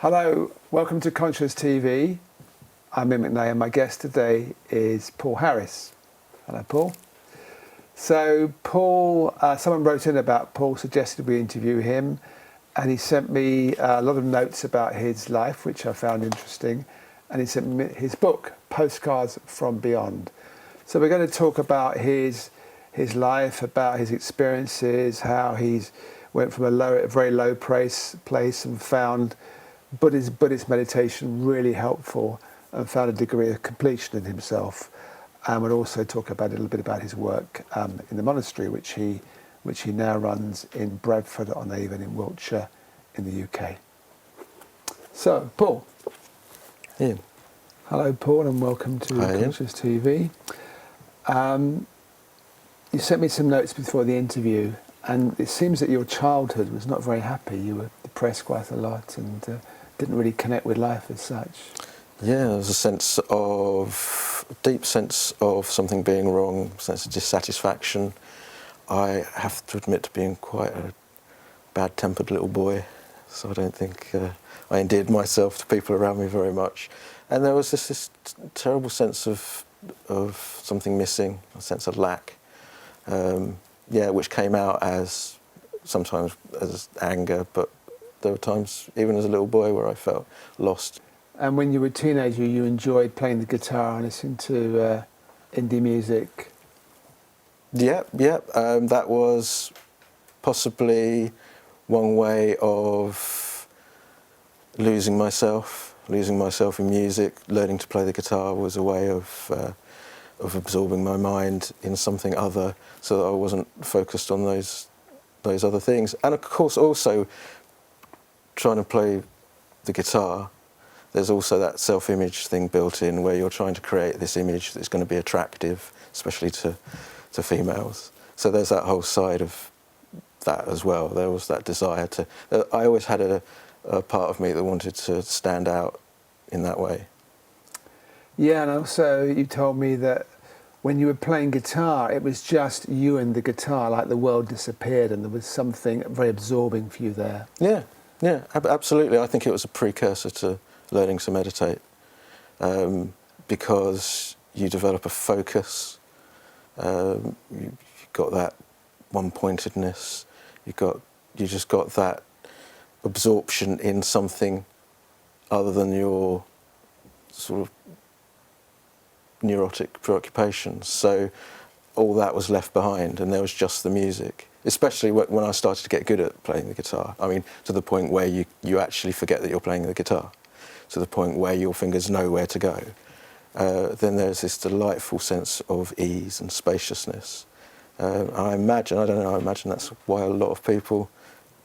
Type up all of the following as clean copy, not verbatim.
Hello, welcome to Conscious TV. I'm Iain McNay and my guest today is Paul Harris. Hello, Paul. So Paul, someone wrote in about Paul, suggested we interview him, and he sent me a lot of notes about his life, which I found interesting, and he sent me his book, Postcards from Beyond. So we're going to talk about his life, about his experiences, how he's went from a very low place and found Buddhist meditation really helpful and found a degree of completion in himself. And we'll also talk about a little bit about his work in the monastery, which he now runs in Bradford-on-Avon in Wiltshire in the UK. So, Paul. Iain. Hello, Paul, and welcome to Conscious TV. You sent me some notes before the interview, and it seems that your childhood was not very happy. You were depressed quite a lot and didn't really connect with life as such. Yeah, there was a deep sense of something being wrong, sense of dissatisfaction. I have to admit to being quite a bad-tempered little boy, so I don't think I endeared myself to people around me very much. And there was this terrible sense of something missing, a sense of lack, which came out as sometimes as anger, but there were times, even as a little boy, where I felt lost. And when you were a teenager, you enjoyed playing the guitar and listening to indie music. Yep. That was possibly one way of losing myself in music. Learning to play the guitar was a way of absorbing my mind in something other, so that I wasn't focused on those other things. And of course, also trying to play the guitar, there's also that self-image thing built in, where you're trying to create this image that's going to be attractive, especially to females. So there's that whole side of that as well. There was that desire to... I always had a part of me that wanted to stand out in that way. Yeah, and also you told me that when you were playing guitar, it was just you and the guitar, like the world disappeared and there was something very absorbing for you there. Yeah, absolutely. I think it was a precursor to learning to meditate, because you develop a focus, you've got that one-pointedness, you just got that absorption in something other than your sort of neurotic preoccupations. So all that was left behind, and there was just the music. Especially when I started to get good at playing the guitar. I mean, to the point where you actually forget that you're playing the guitar, to the point where your fingers know where to go. Then there's this delightful sense of ease and spaciousness. I imagine that's why a lot of people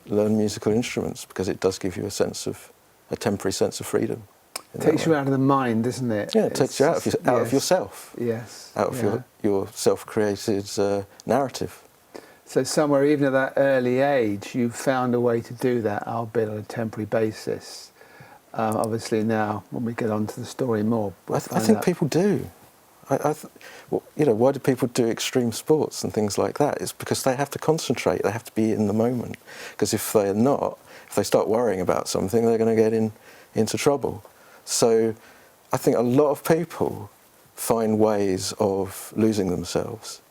learn musical instruments, because it does give you a temporary sense of freedom. It takes you out of the mind, doesn't it? Yeah, it takes you out of yourself. Yes. Out of your self-created narrative. So somewhere, even at that early age, you found a way to do that, albeit on a temporary basis. Obviously now, when we get on to the story more... I think people do. Why do people do extreme sports and things like that? It's because they have to concentrate, they have to be in the moment. Because if they're not, if they start worrying about something, they're going to get into trouble. So I think a lot of people find ways of losing themselves.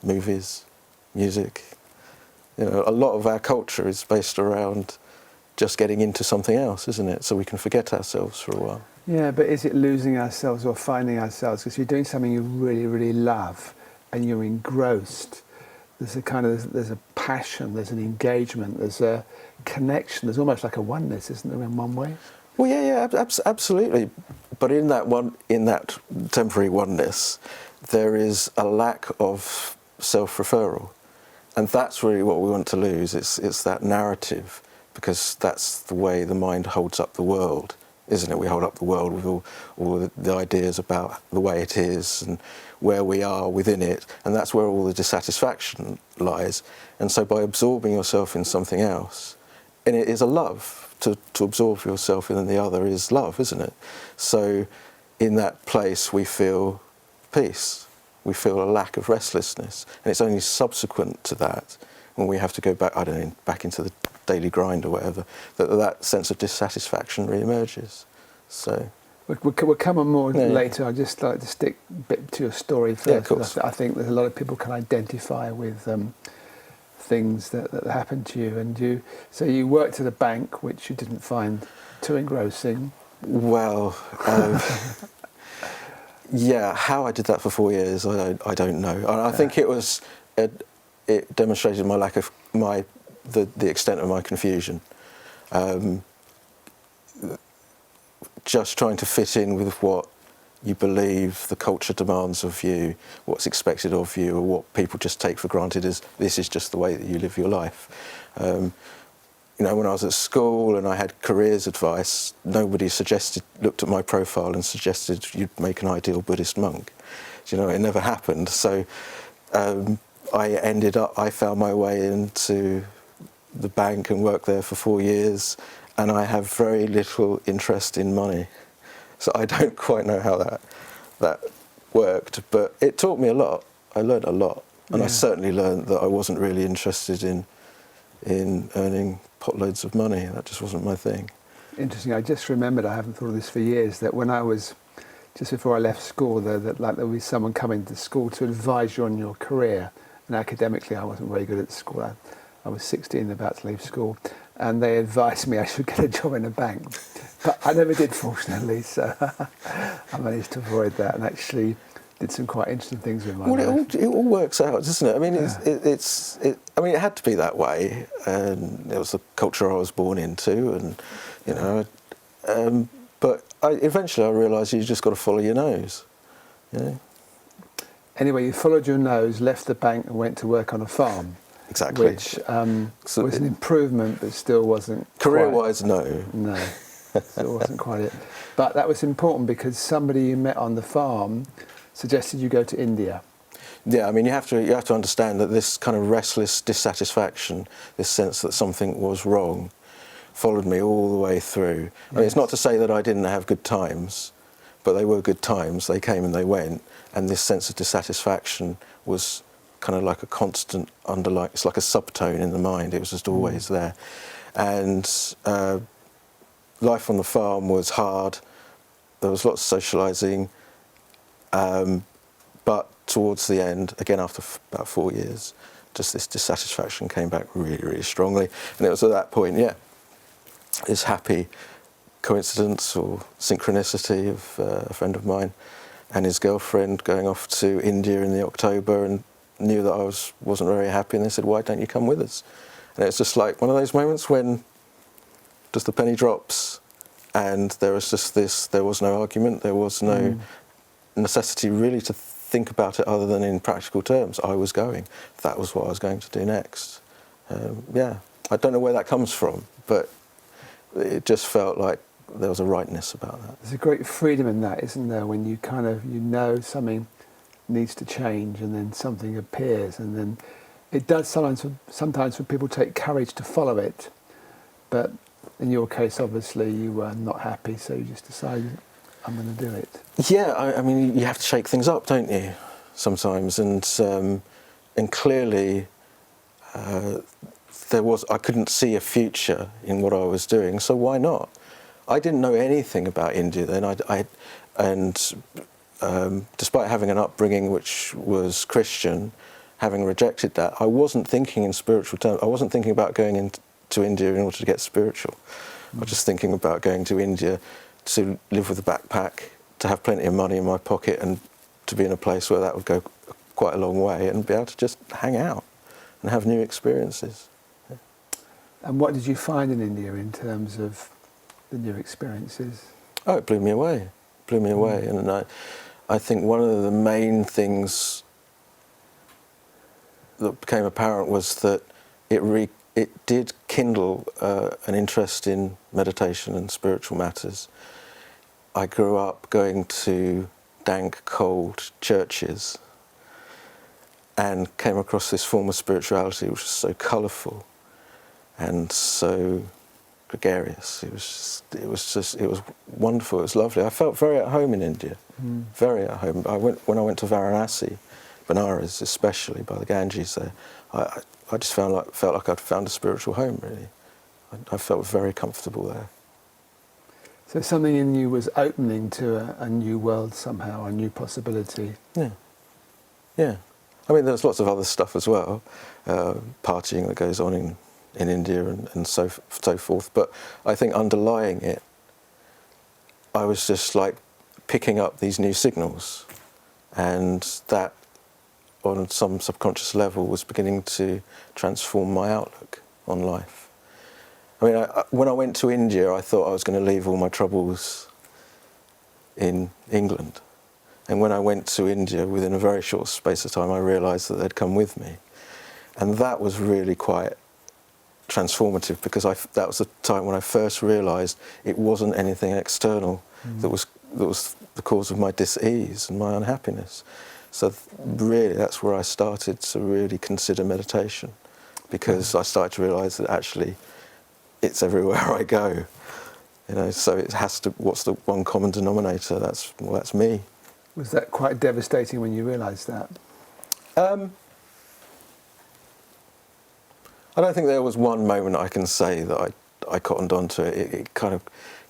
Movies, music. A lot of our culture is based around just getting into something else, isn't it? So we can forget ourselves for a while. Yeah, but is it losing ourselves or finding ourselves? Because you're doing something you really, really love and you're engrossed. There's a passion, there's an engagement, there's a connection. There's almost like a oneness, isn't there, in one way? Well, yeah, absolutely. But in that temporary oneness, there is a lack of self-referral, and that's really what we want to lose. It's that narrative, because that's the way the mind holds up the world, isn't it? We hold up the world with all the ideas about the way it is and where we are within it, and that's where all the dissatisfaction lies. And so by absorbing yourself in something else, and it is a love, to absorb yourself in the other is love, isn't it? So in that place we feel peace. We feel a lack of restlessness, and it's only subsequent to that when we have to go back, back into the daily grind or whatever, that sense of dissatisfaction re-emerges. So We'll come on more Yeah. later. I'd just like to stick a bit to your story first. Yeah, of course. because I think there's a lot of people can identify with things that happened to you. And so you worked at a bank, which you didn't find too engrossing. Well, yeah, how I did that for 4 years, I don't know. I think it demonstrated my lack of the extent of my confusion. Just trying to fit in with what you believe the culture demands of you, what's expected of you, or what people just take for granted as this is just the way that you live your life. When I was at school and I had careers advice, nobody looked at my profile and suggested you'd make an ideal Buddhist monk. It never happened. So I found my way into the bank and worked there for 4 years, and I have very little interest in money. So I don't quite know how that worked, but it taught me a lot. I learned a lot, and I certainly learned that I wasn't really interested in earning potloads of money. That just wasn't my thing. Interesting. I just remembered, I haven't thought of this for years, that when I was, just before I left school, there would be someone coming to school to advise you on your career. And academically, I wasn't very good at school. I was 16, about to leave school, and they advised me I should get a job in a bank. But I never did, fortunately, so I managed to avoid that and actually did some quite interesting things with my life. It all works out, doesn't it? I mean, it had to be that way, and it was the culture I was born into, and but eventually I realised you just got to follow your nose. Anyway, you followed your nose, left the bank, and went to work on a farm. Exactly. Which was an improvement, but still wasn't. Career-wise, no. No, still wasn't quite it. But that was important because somebody you met on the farm suggested you go to India. Yeah, I mean, you have to understand that this kind of restless dissatisfaction, this sense that something was wrong, followed me all the way through. I mean, it's not to say that I didn't have good times, but they were good times. They came and they went, and this sense of dissatisfaction was kind of like a constant underlying. It's like a subtone in the mind. It was just always there, and life on the farm was hard. There was lots of socialising. But towards the end, again after about 4 years, just this dissatisfaction came back really, really strongly. And it was at that point, this happy coincidence or synchronicity of a friend of mine and his girlfriend going off to India in the October, and knew that I wasn't very happy, and they said, "Why don't you come with us?" And it's just like one of those moments when just the penny drops, and there was no argument, there was no necessity really to think about it other than in practical terms. I was going. That was what I was going to do next. I don't know where that comes from, but it just felt like there was a rightness about that. There's a great freedom in that, isn't there, when you kind of, something needs to change and then something appears, and then it does sometimes when people take courage to follow it, but in your case, obviously, you were not happy, so you just decided, I'm going to do it. Yeah, I mean, you have to shake things up, don't you, sometimes, and clearly I couldn't see a future in what I was doing, so why not? I didn't know anything about India then, despite having an upbringing which was Christian, having rejected that, I wasn't thinking in spiritual terms. I wasn't thinking about going into India in order to get spiritual. I was just thinking about going to India to live with a backpack, to have plenty of money in my pocket, and to be in a place where that would go quite a long way, and be able to just hang out and have new experiences. Yeah. And what did you find in India in terms of the new experiences? Oh, it blew me away. And I think one of the main things that became apparent was that it did kindle an interest in meditation and spiritual matters. I grew up going to dank, cold churches and came across this form of spirituality which was so colourful and so gregarious. It was wonderful. It was lovely. I felt very at home in India, very at home. When I went to Varanasi, Benares especially, by the Ganges there, I just felt like I'd found a spiritual home, really. I felt very comfortable there. So something in you was opening to a new world somehow, a new possibility. Yeah, yeah. I mean, there's lots of other stuff as well, partying that goes on in India and so forth. But I think underlying it, I was just like picking up these new signals, and that, on some subconscious level, was beginning to transform my outlook on life. I mean, when I went to India, I thought I was going to leave all my troubles in England. And when I went to India, within a very short space of time, I realised that they'd come with me. And that was really quite transformative, because that was the time when I first realised it wasn't anything external that was the cause of my dis-ease and my unhappiness. So really, that's where I started to really consider meditation, because I started to realise that actually it's everywhere I go, you know. So it has to. What's the one common denominator? That's me. Was that quite devastating when you realised that? I don't think there was one moment I can say that I cottoned onto it. It kind of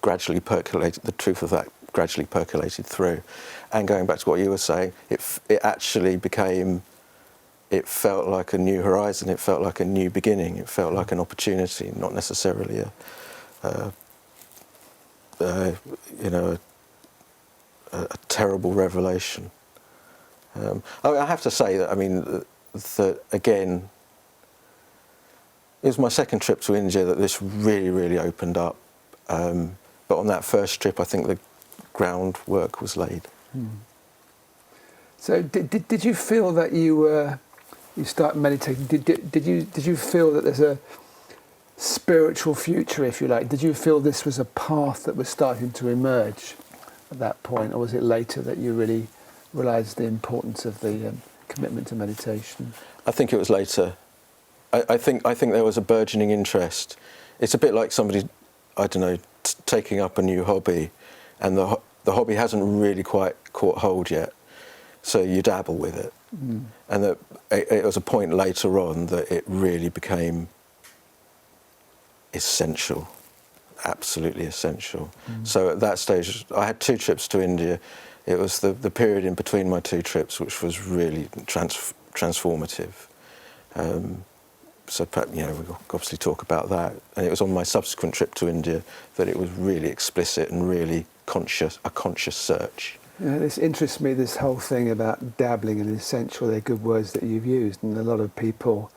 gradually percolated. The truth of that gradually percolated through. And going back to what you were saying, it actually became. It felt like a new horizon. It felt like a new beginning. It felt like an opportunity, not necessarily a terrible revelation. I have to say that, I mean, that again, it was my second trip to India that this really, really opened up. But on that first trip, I think the groundwork was laid. So did you feel that you start meditating? Did you feel that there's a spiritual future, if you like? Did you feel this was a path that was starting to emerge at that point, or was it later that you really realised the importance of the commitment to meditation? I think it was later. I think there was a burgeoning interest. It's a bit like somebody, I don't know, taking up a new hobby, and the hobby hasn't really quite caught hold yet, so you dabble with it. And that it was a point later on that it really became essential, absolutely essential. So at that stage, I had 2 trips to India. It was the period in between my 2 trips which was really transformative. So we'll obviously talk about that. And it was on my subsequent trip to India that it was really explicit and really a conscious search. Yeah, this interests me, this whole thing about dabbling and essential. They're good words that you've used, and a lot of people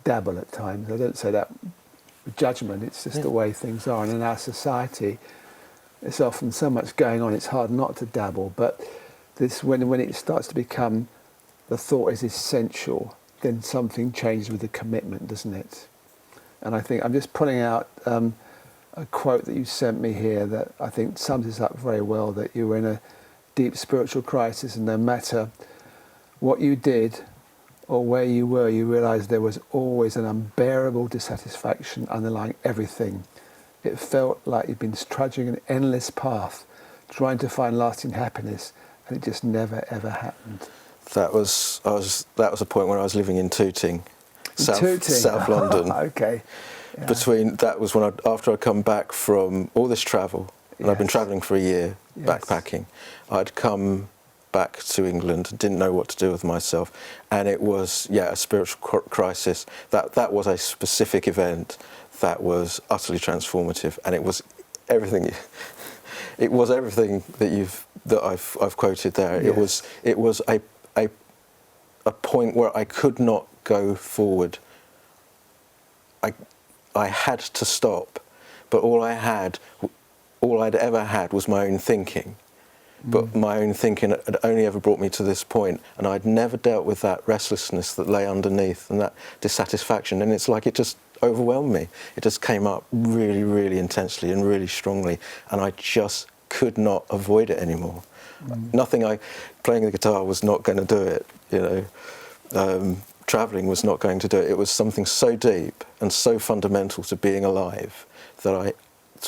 dabble at times. I don't say that with judgment, it's just the way things are. And in our society, there's often so much going on, it's hard not to dabble. But this, when it starts to become, the thought is essential, then something changes with the commitment, doesn't it? And I think I'm just pulling out a quote that you sent me here that I think sums this up very well, that you were in a deep spiritual crisis, and no matter what you did or where you were, you realised there was always an unbearable dissatisfaction underlying everything. It felt like you'd been trudging an endless path, trying to find lasting happiness, and it just never ever happened. That was a point when I was living in Tooting, Tooting. South London. Okay. Yeah. That was when after I'd come back from all this travel, and I'd been travelling for a year, backpacking. I'd come back to England, didn't know what to do with myself, and it was a spiritual crisis. That was a specific event that was utterly transformative, and it was everything. It was everything that I've quoted there. Yes. It was a point where I could not go forward. I had to stop, but all I'd ever had was my own thinking. But my own thinking had only ever brought me to this point, and I'd never dealt with that restlessness that lay underneath and that dissatisfaction. And it's like it just overwhelmed me. It just came up really, really intensely and really strongly, and I just could not avoid it anymore. Playing the guitar was not going to do it, travelling was not going to do it. It was something so deep and so fundamental to being alive, to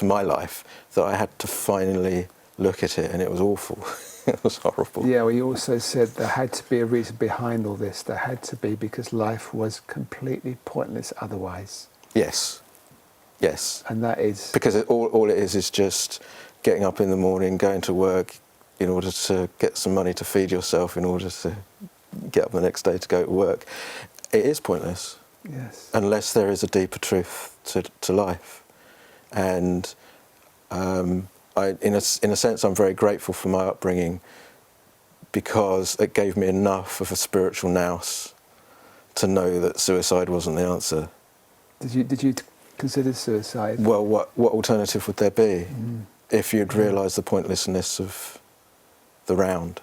my life, that I had to finally look at it, and it was awful. It was horrible. Yeah, well, you also said there had to be a reason behind all this. There had to be, because life was completely pointless otherwise. Yes. Yes. And that is... Because all it is just getting up in the morning, going to work in order to get some money to feed yourself, in order to get up the next day to go to work. It is pointless. Yes. Unless there is a deeper truth to life. And in a sense, I'm very grateful for my upbringing, because it gave me enough of a spiritual nous to know that suicide wasn't the answer. Did you consider suicide? Well, what alternative would there be if you'd realised the pointlessness of the round?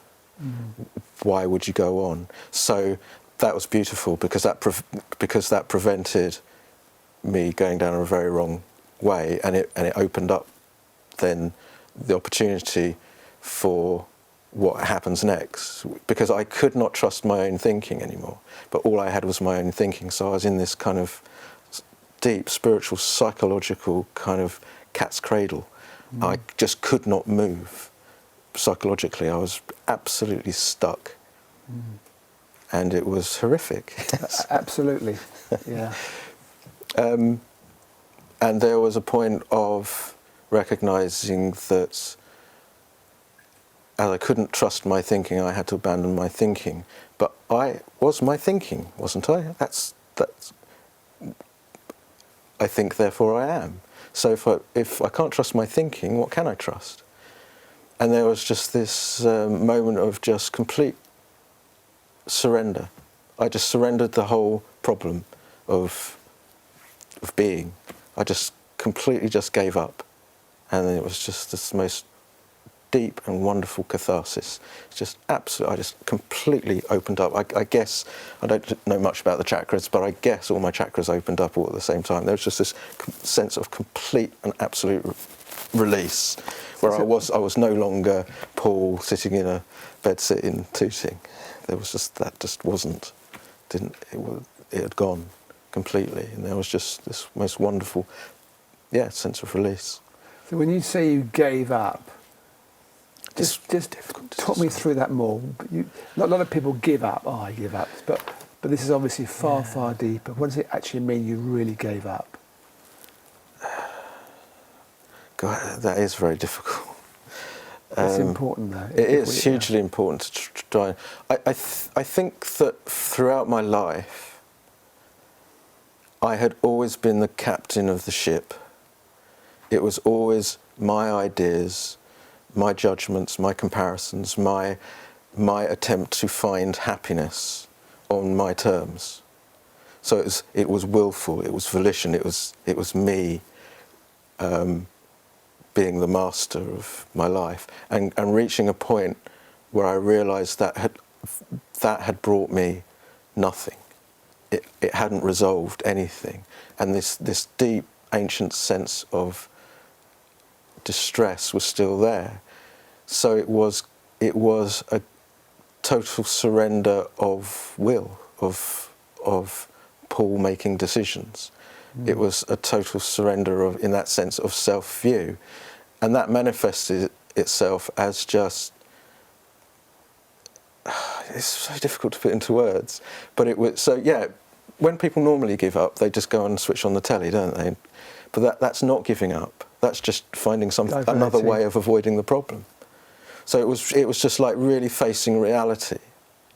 Why would you go on? So that was beautiful, because that prevented me going down a very wrong way, and it opened up then the opportunity for what happens next, because I could not trust my own thinking anymore, but all I had was my own thinking. So I was in this kind of deep spiritual, psychological kind of cat's cradle. I just could not move psychologically. I was absolutely stuck, and it was horrific. Absolutely, yeah. And there was a point of recognising that as I couldn't trust my thinking, I had to abandon my thinking. But I was my thinking, wasn't I? That's. I think, therefore I am. So if I can't trust my thinking, what can I trust? And there was just this moment of just complete surrender. I just surrendered the whole problem of being. I just completely just gave up. And it was just this most deep and wonderful catharsis. It's just absolutely, I just completely opened up. I guess, I don't know much about the chakras, but I guess all my chakras opened up all at the same time. There was just this sense of complete and absolute release, where I was no longer Paul sitting in a bed sitting tooting. There was just, that just wasn't, it had gone completely, and there was just this most wonderful, sense of release. So when you say you gave up, just talk me through that more. Not a lot of people give up. Oh, I give up. But this is obviously far, far deeper. What does it actually mean you really gave up? God, that is very difficult. It's important, though. It is hugely important to try. I think that throughout my life, I had always been the captain of the ship. It was always my ideas, my judgments, my comparisons, my attempt to find happiness on my terms. So it was willful, it was volition, it was me being the master of my life, and reaching a point where I realised that had brought me nothing. It hadn't resolved anything, and this deep ancient sense of distress was still there. So it was a total surrender of will, of Paul making decisions. It was a total surrender in that sense of self-view, and that manifested itself as just. It's so difficult to put into words, but it was so. Yeah, when people normally give up, they just go and switch on the telly, don't they? But that's not giving up. That's just finding another way of avoiding the problem. So it was just like really facing reality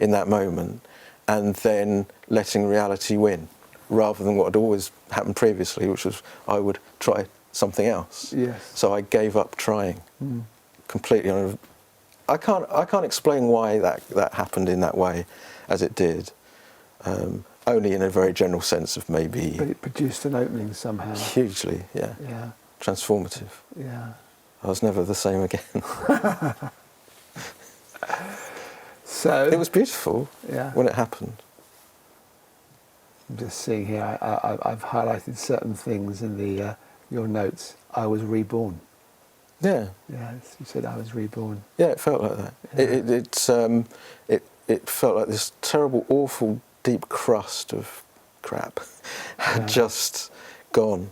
in that moment, and then letting reality win, rather than what had always happened previously, which was I would try something else. Yes. So I gave up trying completely. I can't explain why that happened in that way, as it did. Only in a very general sense of maybe. But it produced an opening somehow. Hugely, yeah. Yeah. Transformative. Yeah. I was never the same again. So it was beautiful when it happened. I'm just seeing here, I've highlighted certain things in your notes. I was reborn. Yeah. Yeah, you said I was reborn. Yeah, it felt like that. Yeah. It felt like this terrible, awful, deep crust of crap had just gone.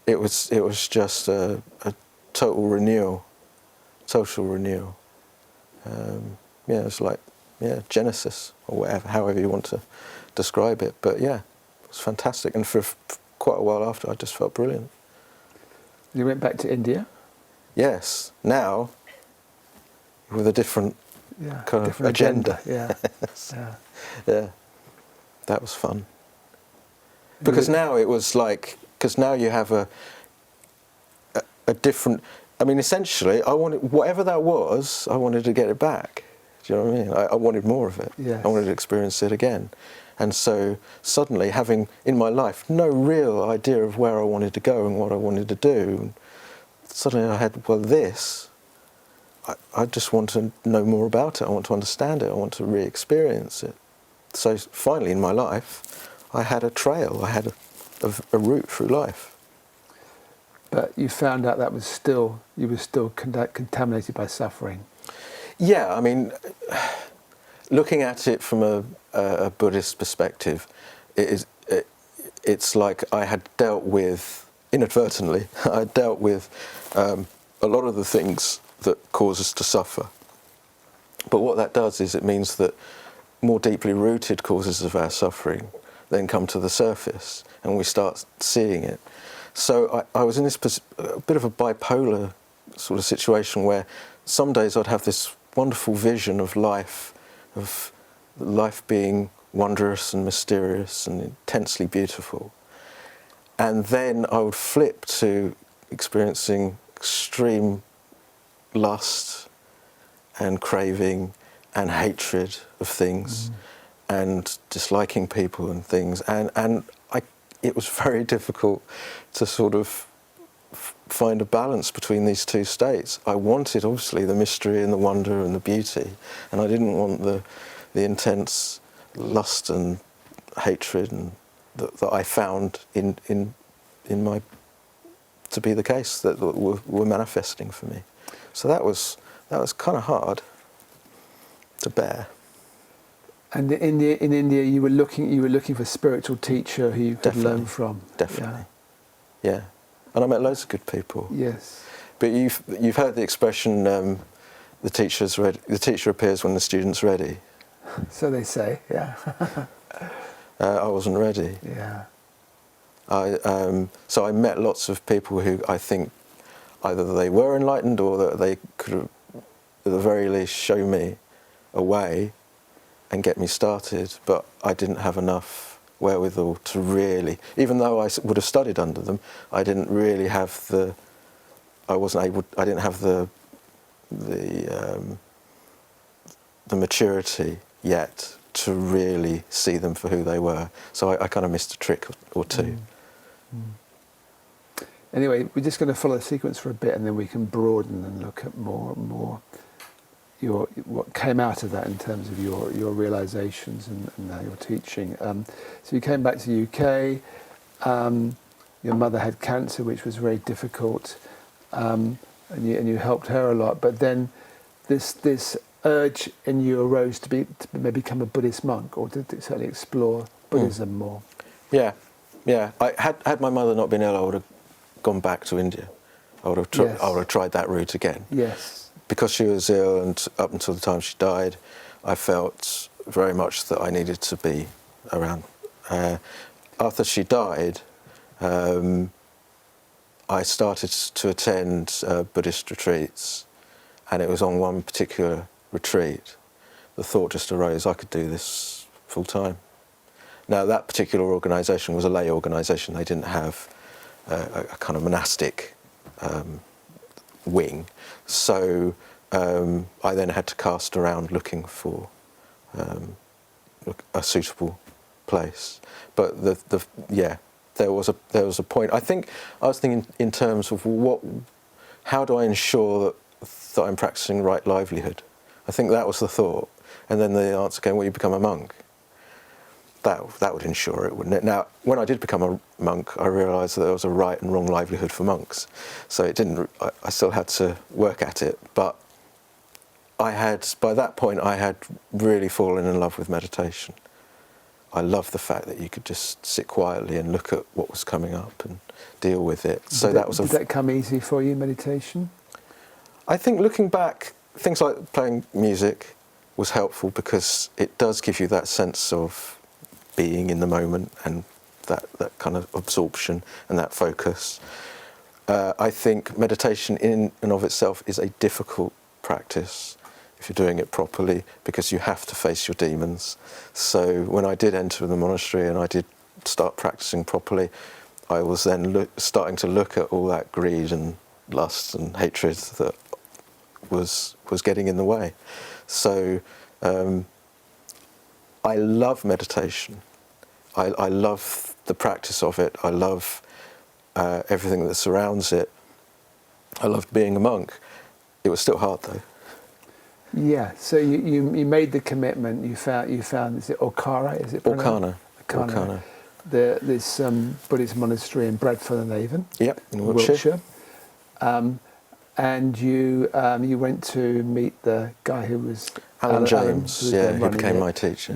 It was just a total renewal. It was like Genesis or whatever, however you want to describe it. But yeah, it was fantastic, and for quite a while after, I just felt brilliant. You went back to India? Yes, now with a different kind of different agenda. Yeah. Yeah. Yeah, that was fun. Because now it was like, because now you have a different, I mean, essentially, I wanted, whatever that was, I wanted to get it back. Do you know what I mean? I wanted more of it. Yes. I wanted to experience it again. And so suddenly having in my life no real idea of where I wanted to go and what I wanted to do, suddenly I had, well, this, I just want to know more about it. I want to understand it. I want to re-experience it. So finally in my life, I had a trail. I had a route through life. But you found out that was still, you were still contaminated by suffering. Yeah, I mean, looking at it from a Buddhist perspective, it's like I had dealt with, inadvertently, I dealt with a lot of the things that cause us to suffer. But what that does is it means that more deeply rooted causes of our suffering then come to the surface and we start seeing it. So I was in this a bit of a bipolar sort of situation where some days I'd have this wonderful vision of life being wondrous and mysterious and intensely beautiful. And then I would flip to experiencing extreme lust and craving and hatred of things and disliking people and things. And it was very difficult to sort of find a balance between these two states. I wanted, obviously, the mystery and the wonder and the beauty, and I didn't want the intense lust and hatred and that I found in my, to be the case, that were manifesting for me. So that was kind of hard to bear. And in India, you were looking for a spiritual teacher who you could learn from. Definitely, yeah. And I met loads of good people. Yes. But you've heard the expression, the teacher appears when the student's ready. So they say, yeah. I wasn't ready. Yeah. So I met lots of people who I think either they were enlightened or that they could have, at the very least, show me a way and get me started, but I didn't have enough wherewithal to really, even though I would have studied under them, I didn't really have I didn't have the maturity yet to really see them for who they were. So I kind of missed a trick or two. Anyway, we're just going to follow the sequence for a bit, and then we can broaden and look at more what came out of that in terms of your realizations and your teaching. So you came back to the UK. Your mother had cancer, which was very difficult, and you helped her a lot. But then this urge in you arose to maybe become a Buddhist monk, or to certainly explore Buddhism more. Yeah. I had my mother not been ill, I would have gone back to India. I would have tried that route again. Yes. Because she was ill, and up until the time she died, I felt very much that I needed to be around. After she died, I started to attend Buddhist retreats, and it was on one particular retreat the thought just arose, I could do this full time. Now, that particular organisation was a lay organisation. They didn't have a kind of monastic wing. So I then had to cast around looking for a suitable place. But there was a point. I think I was thinking in terms of how do I ensure that I'm practicing right livelihood? I think that was the thought. And then the answer came, well, you become a monk. That would ensure it, wouldn't it? Now, when I did become a monk, I realised that there was a right and wrong livelihood for monks. So it didn't. I still had to work at it, but by that point, I had really fallen in love with meditation. I loved the fact that you could just sit quietly and look at what was coming up and deal with it. So did that come easy for you, meditation? I think looking back, things like playing music was helpful because it does give you that sense of being in the moment and that kind of absorption and that focus. I think meditation in and of itself is a difficult practice if you're doing it properly, because you have to face your demons. So when I did enter the monastery and I did start practicing properly, I was then starting to look at all that greed and lust and hatred that was getting in the way. So I love meditation. I love the practice of it. I love everything that surrounds it. I loved being a monk. It was still hard though. Yeah. So you made the commitment. You found is it Aukara? Is it Aukana. Aukana. This Buddhist monastery in Bradford and Avon. Yep, in Wiltshire. And you went to meet the guy who was Alan James, who became my teacher.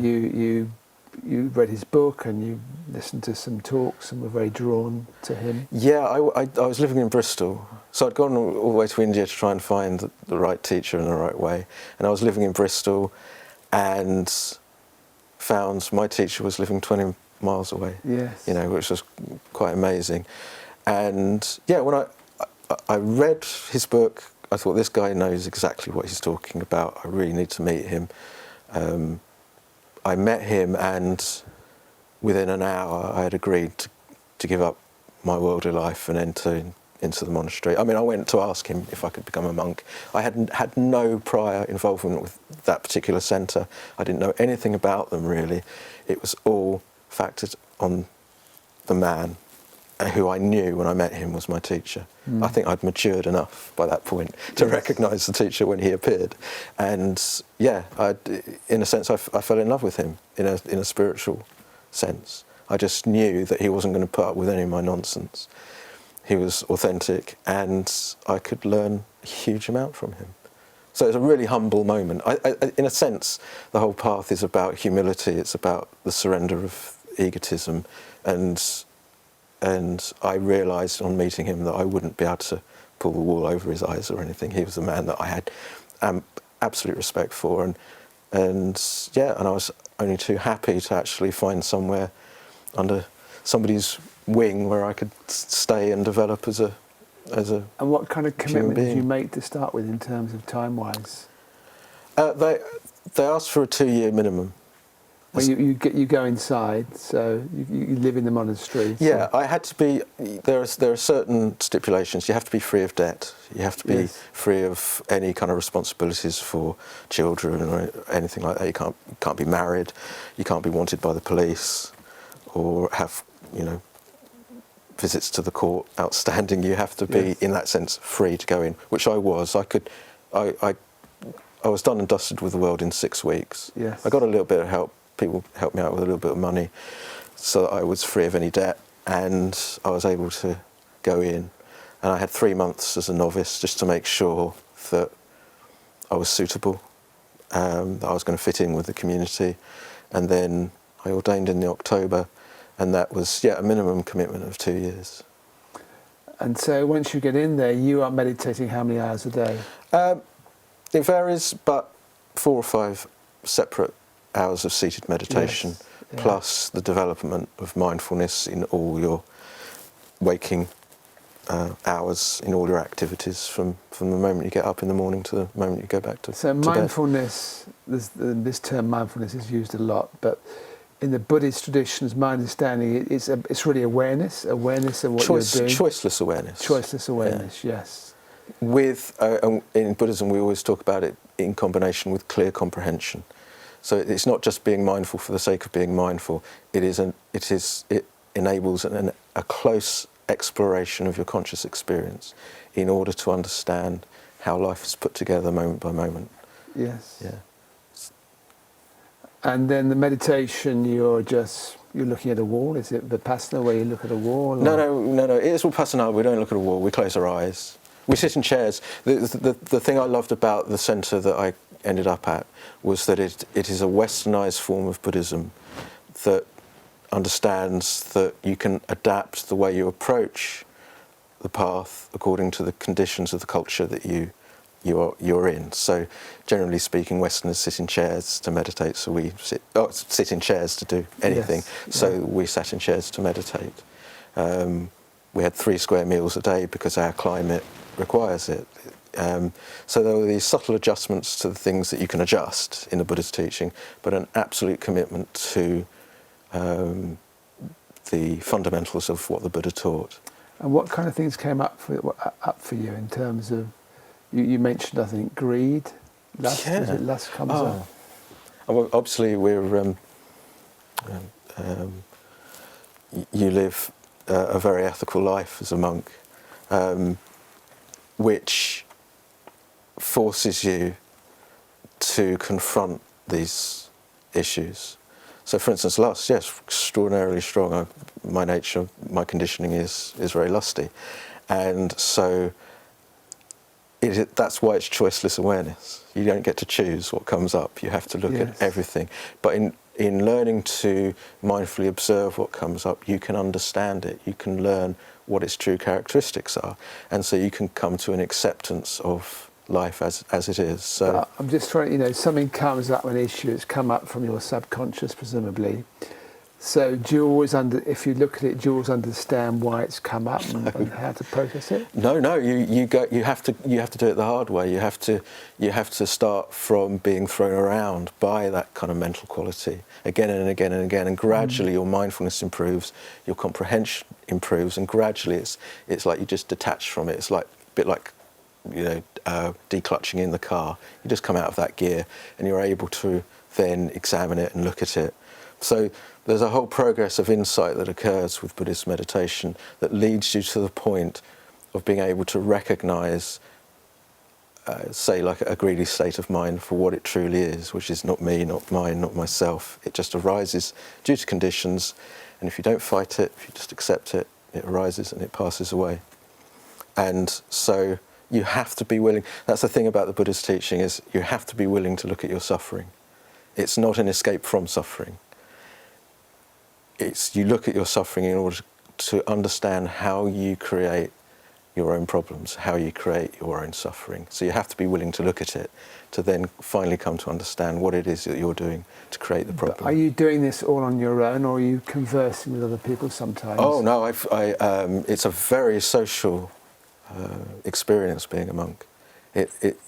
You read his book and you listened to some talks and were very drawn to him. Yeah, I was living in Bristol, so I'd gone all the way to India to try and find the right teacher in the right way. And I was living in Bristol and found my teacher was living 20 miles away. Yes. Which was quite amazing. And yeah, when I read his book, I thought, this guy knows exactly what he's talking about. I really need to meet him. I met him, and within an hour I had agreed to give up my worldly life and enter into the monastery. I mean, I went to ask him if I could become a monk. I had no prior involvement with that particular centre. I didn't know anything about them, really. It was all factored on the man who I knew when I met him was my teacher. I think I'd matured enough by that point to recognise the teacher when he appeared. And yeah, in a sense, I fell in love with him in a spiritual sense. I just knew that he wasn't going to put up with any of my nonsense. He was authentic, and I could learn a huge amount from him. So it's a really humble moment. In a sense, the whole path is about humility. It's about the surrender of egotism, and I realised on meeting him that I wouldn't be able to pull the wool over his eyes or anything. He was a man that I had absolute respect for, and I was only too happy to actually find somewhere under somebody's wing where I could stay and develop as a. And what kind of commitment did you make to start with in terms of time-wise? They asked for a 2-year minimum. Well, you go inside, so you live in the monastery. So. Yeah, I had to be. There are certain stipulations. You have to be free of debt. You have to be free of any kind of responsibilities for children or anything like that. You can't be married. You can't be wanted by the police, or have visits to the court outstanding. You have to be, in that sense, free to go in, which I was. I was done and dusted with the world in 6 weeks. Yes. I got a little bit of help. People helped me out with a little bit of money, so that I was free of any debt, and I was able to go in. And I had 3 months as a novice just to make sure that I was suitable, that I was going to fit in with the community. And then I ordained in the October, and that was a minimum commitment of 2 years. And so once you get in there, you are meditating how many hours a day? It varies, but 4 or 5 separate hours of seated meditation, plus the development of mindfulness in all your waking hours, in all your activities, from the moment you get up in the morning to the moment you go back to So to mindfulness, this term mindfulness is used a lot, but in the Buddhist traditions, my understanding, it's really awareness of what you're doing. Choiceless awareness. Choiceless awareness, yes. With in Buddhism, we always talk about it in combination with clear comprehension. So it's not just being mindful for the sake of being mindful. It enables a close exploration of your conscious experience in order to understand how life is put together moment by moment. Yes. Yeah. And then the meditation, you're looking at a wall. Is it Vipassana where you look at a wall? No. It is Vipassana. We don't look at a wall. We close our eyes. We sit in chairs. The thing I loved about the centre that I ended up at was that it is a westernised form of Buddhism that understands that you can adapt the way you approach the path according to the conditions of the culture that you're in. So generally speaking, Westerners sit in chairs to meditate, so we sit in chairs to do anything. Yes, so we sat in chairs to meditate. we had 3 square meals a day because our climate requires it. So there were these subtle adjustments to the things that you can adjust in the Buddha's teaching, but an absolute commitment to the fundamentals of what the Buddha taught. And what kind of things came up for you in terms of, you mentioned, I think, greed, lust. Yeah. Was it lust comes up? Well, obviously, you live a very ethical life as a monk, which forces you to confront these issues. So, for instance, lust, yes, extraordinarily strong. My nature, my conditioning is very lusty, and so that's why it's choiceless awareness. You don't get to choose what comes up. You have to look at everything. But in learning to mindfully observe what comes up, you can understand it. You can learn what its true characteristics are, and so you can come to an acceptance of life as it is. So I'm just trying, something comes up, an issue that's come up from your subconscious, presumably. So do you always, if you look at it, do you always understand why it's come up and how to process it? No. You have to do it the hard way. You have to start from being thrown around by that kind of mental quality again and again and again, and gradually your mindfulness improves, your comprehension improves, and gradually it's like you just detach from it. It's like a bit like declutching in the car. You just come out of that gear and you're able to then examine it and look at it. So there's a whole progress of insight that occurs with Buddhist meditation that leads you to the point of being able to recognize, say, like a greedy state of mind for what it truly is, which is not me, not mine, not myself. It just arises due to conditions, and if you don't fight it, if you just accept it, it arises and it passes away. And so you have to be willing. That's the thing about the Buddha's teaching, is you have to be willing to look at your suffering. It's not an escape from suffering. It's you look at your suffering in order to understand how you create your own problems, how you create your own suffering. So you have to be willing to look at it to then finally come to understand what it is that you're doing to create the problem. But are you doing this all on your own, or are you conversing with other people sometimes? Oh no, it's a very social experience being a monk.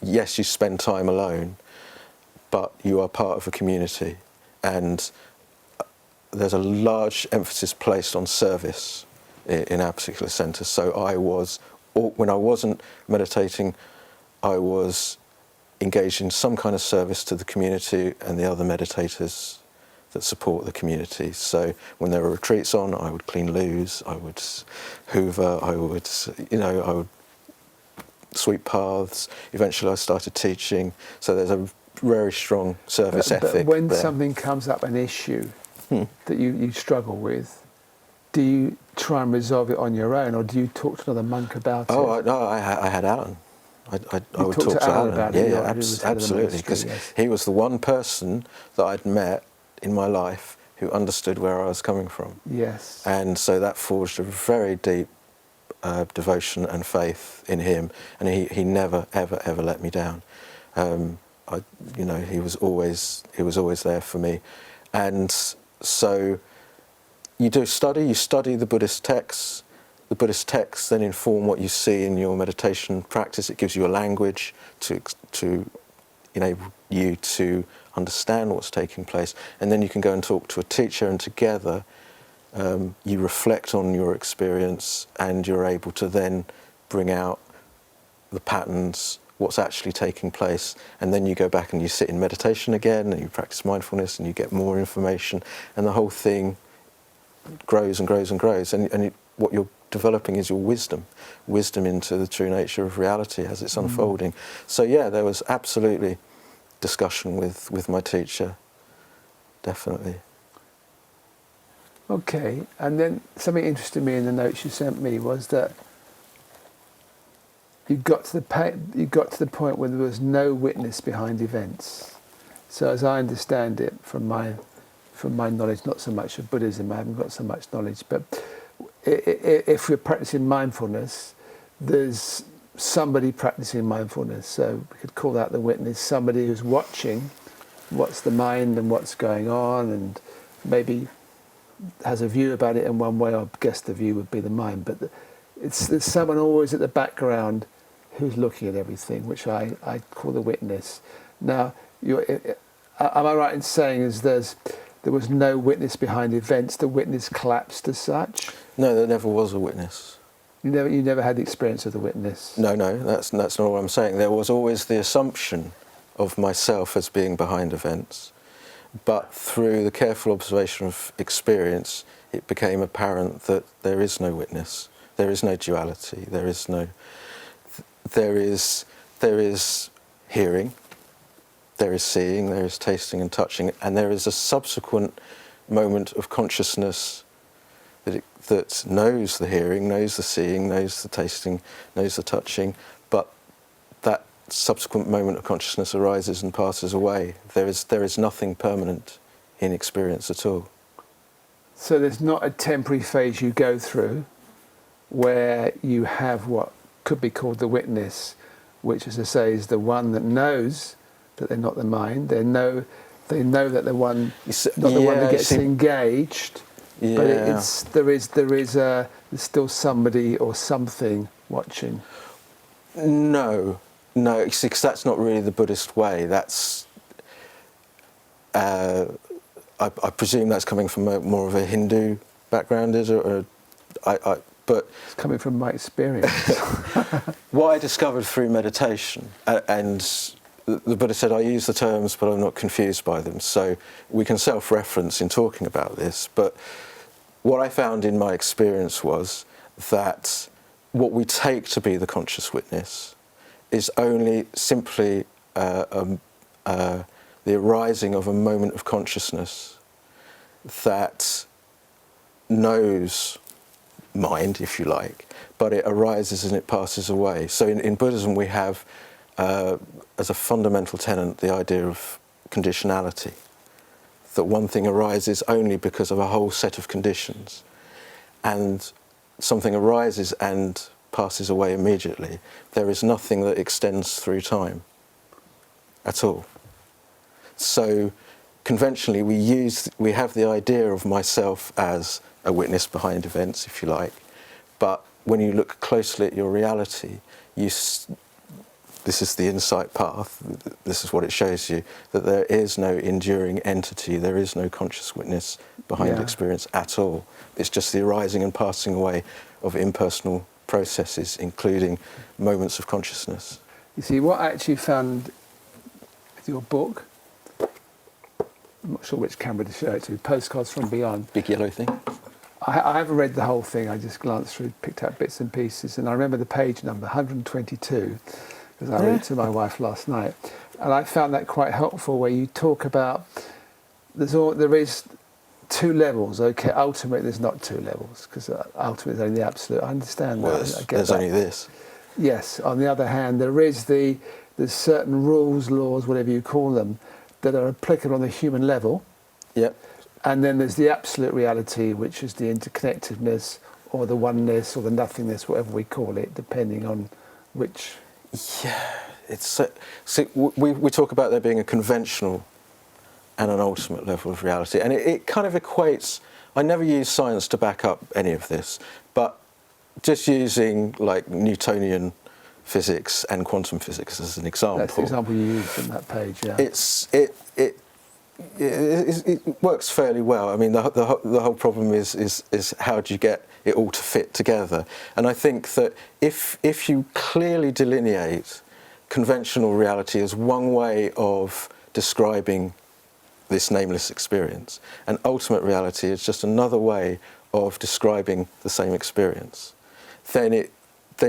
Yes, you spend time alone, but you are part of a community, and there's a large emphasis placed on service in our particular centre. So when I wasn't meditating, I was engaged in some kind of service to the community and the other meditators that support the community. So when there were retreats on, I would clean loos, I would hoover, I would sweep paths. Eventually I started teaching. So there's a very strong service ethic. But when there. something comes up, an issue that you struggle with, do you try and resolve it on your own, or do you talk to another monk about it? I had Alan. I would talk to Alan about it. Absolutely, because he was the one person that I'd met in my life who understood where I was coming from. Yes. And so that forged a very deep devotion and faith in him, and he never ever let me down. He was always there for me, and so you study the Buddhist texts. The Buddhist texts then inform what you see in your meditation practice. It gives you a language to enable you to understand what's taking place, and then you can go and talk to a teacher, and together you reflect on your experience, and you're able to then bring out the patterns, what's actually taking place, and then you go back and you sit in meditation again, and you practice mindfulness, and you get more information, and the whole thing grows and grows and grows, and what you're developing is your wisdom into the true nature of reality as it's unfolding. So yeah, there was absolutely discussion with my teacher, definitely. Okay, and then something interested me in the notes you sent me was that you got to the point where there was no witness behind events. So as I understand it from my knowledge, not so much of Buddhism, I haven't got so much knowledge, but if we're practicing mindfulness, there's somebody practicing mindfulness, so we could call that the witness, somebody who's watching what's the mind and what's going on, and maybe has a view about it in one way. I guess the view would be the mind, but there's someone always at the background who's looking at everything, which I call the witness. Now, am I right in saying there was no witness behind events? The witness collapsed as such? No, there never was a witness. You never had the experience of the witness? No, that's not what I'm saying. There was always the assumption of myself as being behind events, but through the careful observation of experience, it became apparent that there is no witness, there is no duality, there is hearing, there is seeing, there is tasting and touching, and there is a subsequent moment of consciousness that knows the hearing, knows the seeing, knows the tasting, knows the touching, but that subsequent moment of consciousness arises and passes away. There is nothing permanent in experience at all. So there's not a temporary phase you go through where you have what could be called the witness, which, as I say, is the one that knows that they're not the mind. They know that the one, not the one that gets engaged. Yeah. But there's still somebody or something watching. No, because that's not really the Buddhist way. That's, I presume that's coming from more of a Hindu background, is it? But it's coming from my experience. What I discovered through meditation, and the Buddha said, I use the terms, but I'm not confused by them. So we can self-reference in talking about this. But what I found in my experience was that what we take to be the conscious witness is only simply the arising of a moment of consciousness that knows mind, if you like, but it arises and it passes away. So in Buddhism we have, as a fundamental tenet, the idea of conditionality, that one thing arises only because of a whole set of conditions, and something arises and passes away immediately. There is nothing that extends through time at all. So conventionally we have the idea of myself as a witness behind events, if you like, but when you look closely at your reality, this is the insight path, this is what it shows you, that there is no enduring entity, there is no conscious witness behind experience at all. It's just the arising and passing away of impersonal processes, including moments of consciousness. You see, what I actually found with your book, I'm not sure which camera to show it to, Postcards from Beyond. Big yellow thing? I haven't read the whole thing, I just glanced through, picked out bits and pieces, and I remember the page number, 122, because I read it to my wife last night. And I found that quite helpful, where you talk about, there is two levels, okay, ultimately there's not two levels, because ultimately there's only the absolute, I understand well, that. There's only this. Yes, on the other hand, there's certain rules, laws, whatever you call them, that are applicable on the human level. Yep. And then there's the absolute reality, which is the interconnectedness or the oneness or the nothingness, whatever we call it, depending on which. Yeah, see, we talk about there being a conventional and an ultimate level of reality, and it kind of equates. I never use science to back up any of this, but just using like Newtonian physics and quantum physics as an example. That's the example you used on that page, yeah. It works fairly well. I mean, the whole problem is how do you get it all to fit together? And I think that if you clearly delineate conventional reality as one way of describing this nameless experience, and ultimate reality is just another way of describing the same experience, then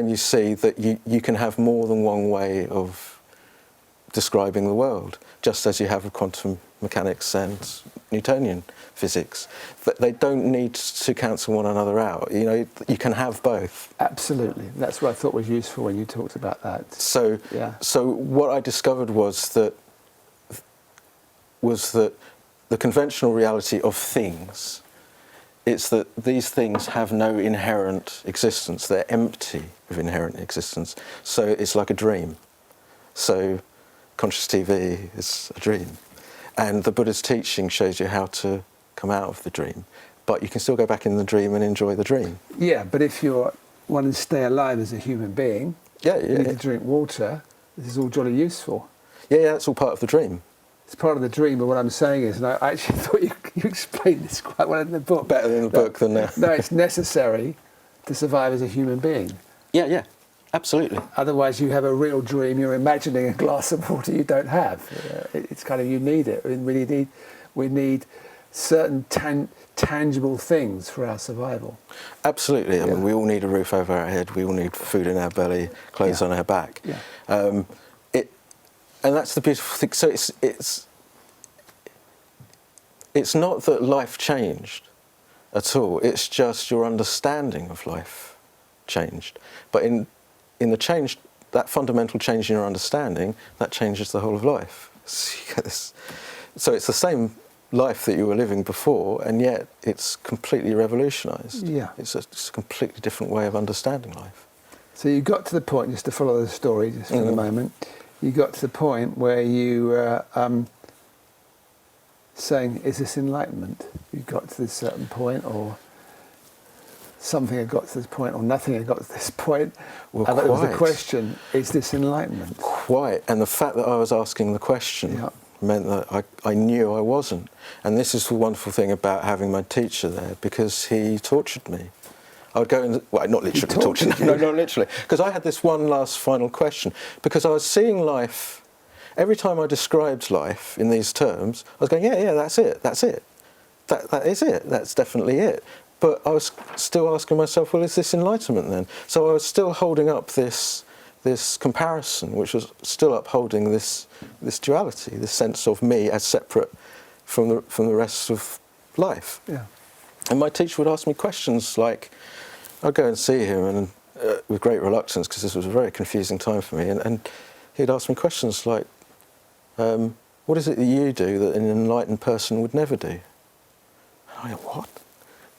you see that you can have more than one way of describing the world, just as you have with quantum mechanics and Newtonian physics. But they don't need to cancel one another out. You know, you can have both. Absolutely. That's what I thought was useful when you talked about that. So what I discovered was that the conventional reality of things, it's that these things have no inherent existence. They're empty of inherent existence. So it's like a dream. So conscious TV is a dream. And the Buddha's teaching shows you how to come out of the dream. But you can still go back in the dream and enjoy the dream. Yeah, but if you're want to stay alive as a human being. Yeah, You need to drink water. This is all jolly useful. Yeah, that's all part of the dream. It's part of the dream, but what I'm saying is, and I actually thought you explained this quite well in the book. Better in the book than now. No, it's necessary to survive as a human being. Yeah, absolutely. Otherwise, you have a real dream. You're imagining a glass of water you don't have. It's kind of, you need it. We need certain tangible things for our survival. Absolutely. I mean, we all need a roof over our head. We all need food in our belly, clothes on our back. Yeah. And that's the beautiful thing. So it's not that life changed at all. It's just your understanding of life changed. But in the change, that fundamental change in your understanding, that changes the whole of life. So it's the same life that you were living before, and yet it's completely revolutionised. Yeah. It's a completely different way of understanding life. So you got to the point, just to follow the story just for the moment, you got to the point where you were saying, is this enlightenment? You got to this certain point, or something had got to this point, or nothing had got to this point. Well, But it was the question, is this enlightenment? Quite. And the fact that I was asking the question meant that I knew I wasn't. And this is the wonderful thing about having my teacher there, because he tortured me. I would go and, well, not literally tortured, no, not literally, because I had this one last final question, because I was seeing life, every time I described life in these terms, I was going, yeah, that's it, that is it, that's definitely it. But I was still asking myself, well, is this enlightenment then? So I was still holding up this comparison, which was still upholding this duality, this sense of me as separate from the rest of life. Yeah. And my teacher would ask me questions like, I'd go and see him, and with great reluctance, because this was a very confusing time for me, and he'd ask me questions like, what is it that you do that an enlightened person would never do? And I go, what?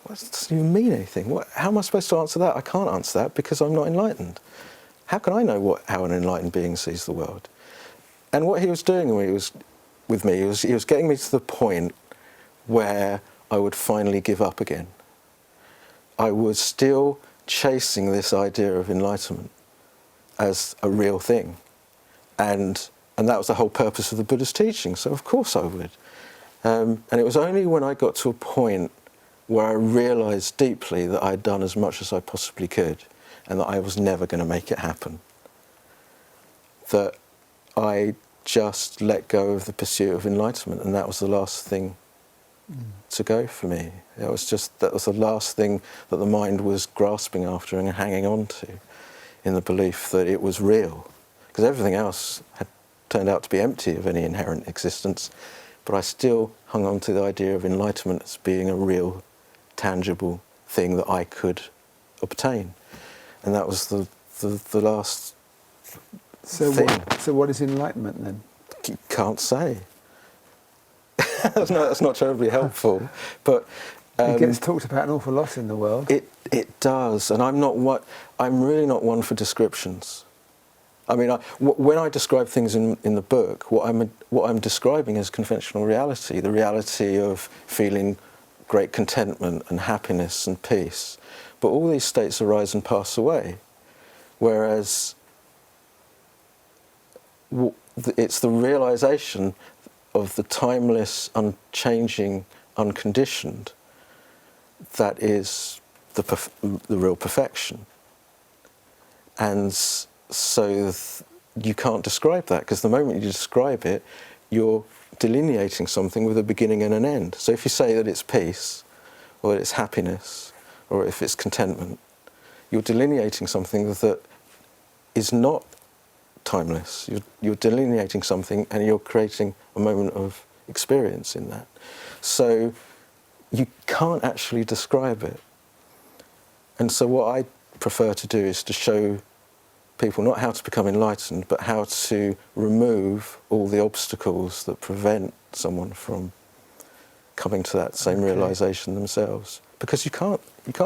What does it even mean anything? How am I supposed to answer that? I can't answer that because I'm not enlightened. How can I know how an enlightened being sees the world? And what he was doing with me, he was getting me to the point where I would finally give up again. I was still chasing this idea of enlightenment as a real thing. And that was the whole purpose of the Buddha's teaching, so of course I would. And it was only when I got to a point where I realised deeply that I had done as much as I possibly could and that I was never going to make it happen, that I just let go of the pursuit of enlightenment, and that was the last thing to go for me. That was the last thing that the mind was grasping after and hanging on to, in the belief that it was real. Because everything else had turned out to be empty of any inherent existence, but I still hung on to the idea of enlightenment as being a real, tangible thing that I could obtain. And that was the last thing. So what is enlightenment then? Can't say. That's not terribly helpful, but it gets talked about an awful lot in the world. It does, and I'm really not one for descriptions. I mean, when I describe things in the book, what I'm describing is conventional reality, the reality of feeling great contentment and happiness and peace. But all these states arise and pass away, whereas it's the realization of the timeless, unchanging, unconditioned that is the real perfection. And so you can't describe that, because the moment you describe it, you're delineating something with a beginning and an end. So if you say that it's peace, or that it's happiness, or if it's contentment, you're delineating something that is not timeless. You're delineating something and you're creating a moment of experience in that. So you can't actually describe it. And so what I prefer to do is to show people not how to become enlightened, but how to remove all the obstacles that prevent someone from coming to that same realization themselves. Because you can't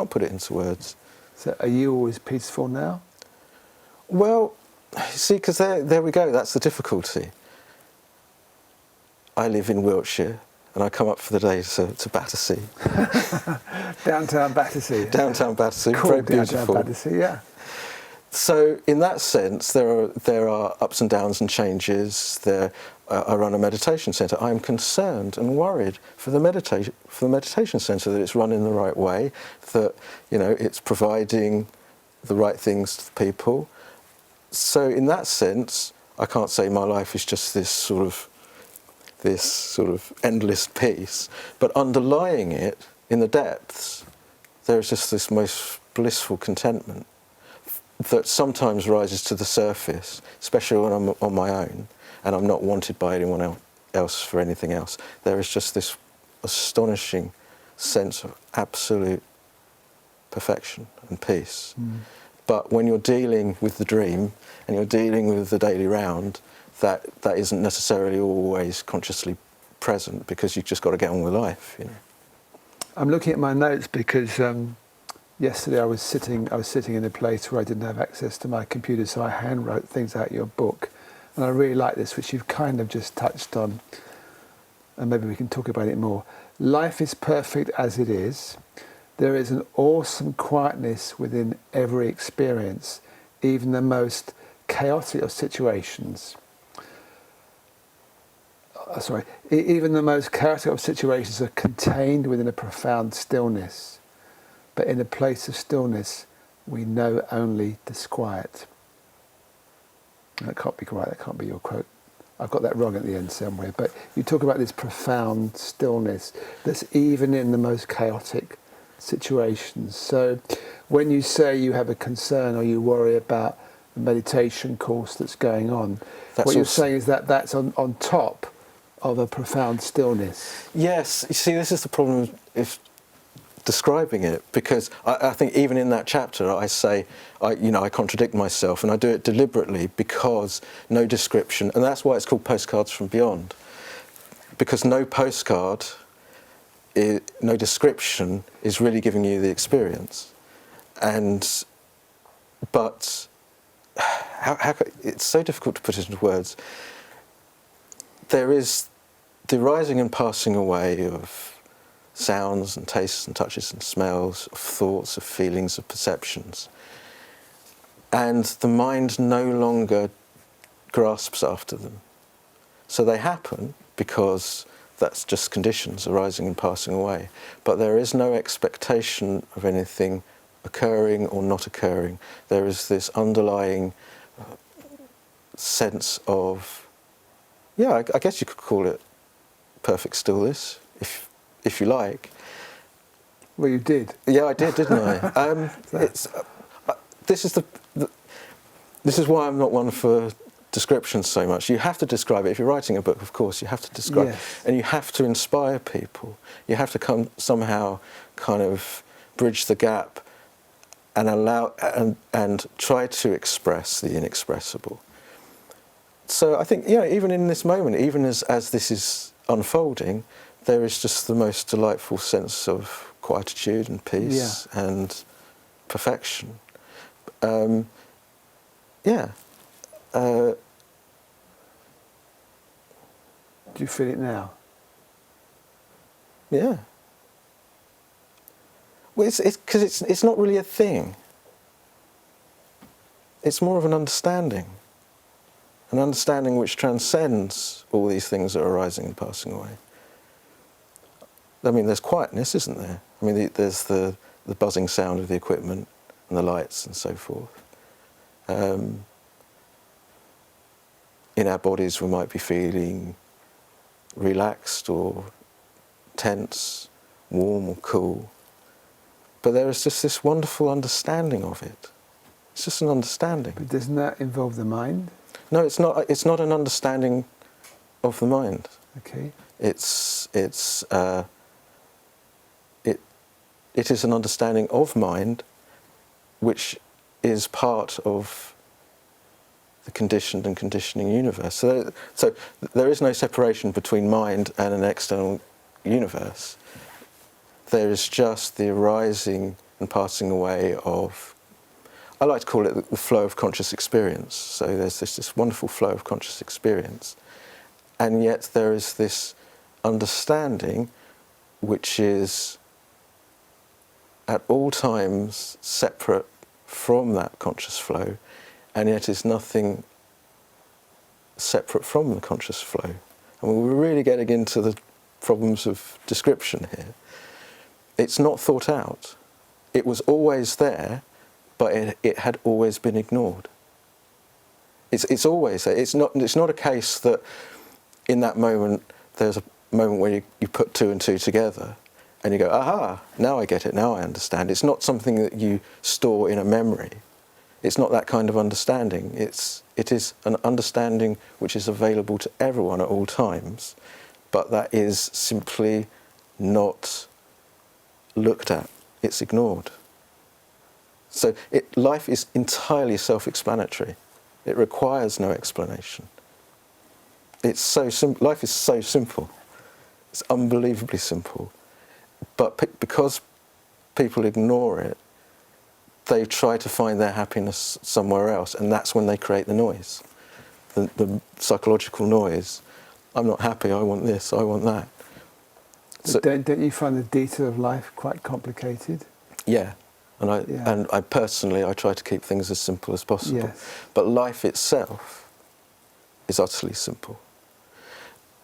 put it into words. So are you always peaceful now? Well, see, because there we go, that's the difficulty. I live in Wiltshire. and I come up for the day to Battersea. Downtown Battersea. Downtown Battersea, Cool, very beautiful. Downtown Battersea, yeah. So in that sense, there are ups and downs and changes. I run a meditation centre. I'm concerned and worried for the meditation centre that it's run in the right way, that it's providing the right things to people. So in that sense, I can't say my life is just this sort of endless peace, but underlying it in the depths, there is just this most blissful contentment that sometimes rises to the surface, especially when I'm on my own and I'm not wanted by anyone else for anything else. There is just this astonishing sense of absolute perfection and peace. But when you're dealing with the dream and you're dealing with the daily round, that isn't necessarily always consciously present, because you've just got to get on with life. I'm looking at my notes because yesterday I was sitting in a place where I didn't have access to my computer, so I hand wrote things out of your book, and I really like this, which you've kind of just touched on, and maybe we can talk about it more. Life is perfect as it is. There is an awesome quietness within every experience, even the most chaotic of situations. Even the most chaotic of situations are contained within a profound stillness. But in a place of stillness, we know only disquiet. That can't be right, that can't be your quote. I've got that wrong at the end somewhere. But you talk about this profound stillness that's even in the most chaotic situations. So when you say you have a concern or you worry about a meditation course that's going on, what you're saying is that that's on top of a profound stillness. Yes, you see, this is the problem if describing it, because I think even in that chapter I say, I contradict myself, and I do it deliberately, because no description, and that's why it's called Postcards from Beyond, because no postcard, no description is really giving you the experience. But it's so difficult to put it into words. There is the rising and passing away of sounds and tastes and touches and smells, of thoughts, of feelings, of perceptions. And the mind no longer grasps after them. So they happen because that's just conditions arising and passing away. But there is no expectation of anything occurring or not occurring. There is this underlying sense of, I guess you could call it perfect stillness, if you like. Well, you did. Yeah, I did, didn't I? This is why I'm not one for descriptions so much. You have to describe it. If you're writing a book, of course, you have to describe it. And you have to inspire people. You have to somehow kind of bridge the gap and allow and try to express the inexpressible. So I think, even in this moment, even as this is unfolding, there is just the most delightful sense of quietude and peace and perfection. Do you feel it now? Yeah. Well, it's because it's not really a thing. It's more of an understanding which transcends all these things that are arising and passing away. I mean, there's quietness, isn't there? I mean, there's the buzzing sound of the equipment and the lights and so forth. In our bodies, we might be feeling relaxed or tense, warm or cool. But there is just this wonderful understanding of it. It's just an understanding. But doesn't that involve the mind? No, it's not. It's not an understanding of the mind. Okay. It is an understanding of mind, which is part of the conditioned and conditioning universe. So there is no separation between mind and an external universe. There is just the arising and passing away of, I like to call it the flow of conscious experience. So there's this wonderful flow of conscious experience. And yet there is this understanding which is at all times separate from that conscious flow, and yet is nothing separate from the conscious flow. I mean, we're really getting into the problems of description here. It's not thought out. It was always there, but it had always been ignored. It's always there. It's not a case that in that moment there's a moment where you put two and two together and you go, aha, now I get it, now I understand. It's not something that you store in a memory. It's not that kind of understanding. It is an understanding which is available to everyone at all times, but that is simply not looked at. It's ignored. So life is entirely self-explanatory. It requires no explanation. It's so simple. Life is so simple. It's unbelievably simple. But because people ignore it, they try to find their happiness somewhere else, and that's when they create the noise, the psychological noise. I'm not happy, I want this, I want that. So, don't you find the detail of life quite complicated? Yeah. And I personally try to keep things as simple as possible. Yes. But life itself is utterly simple.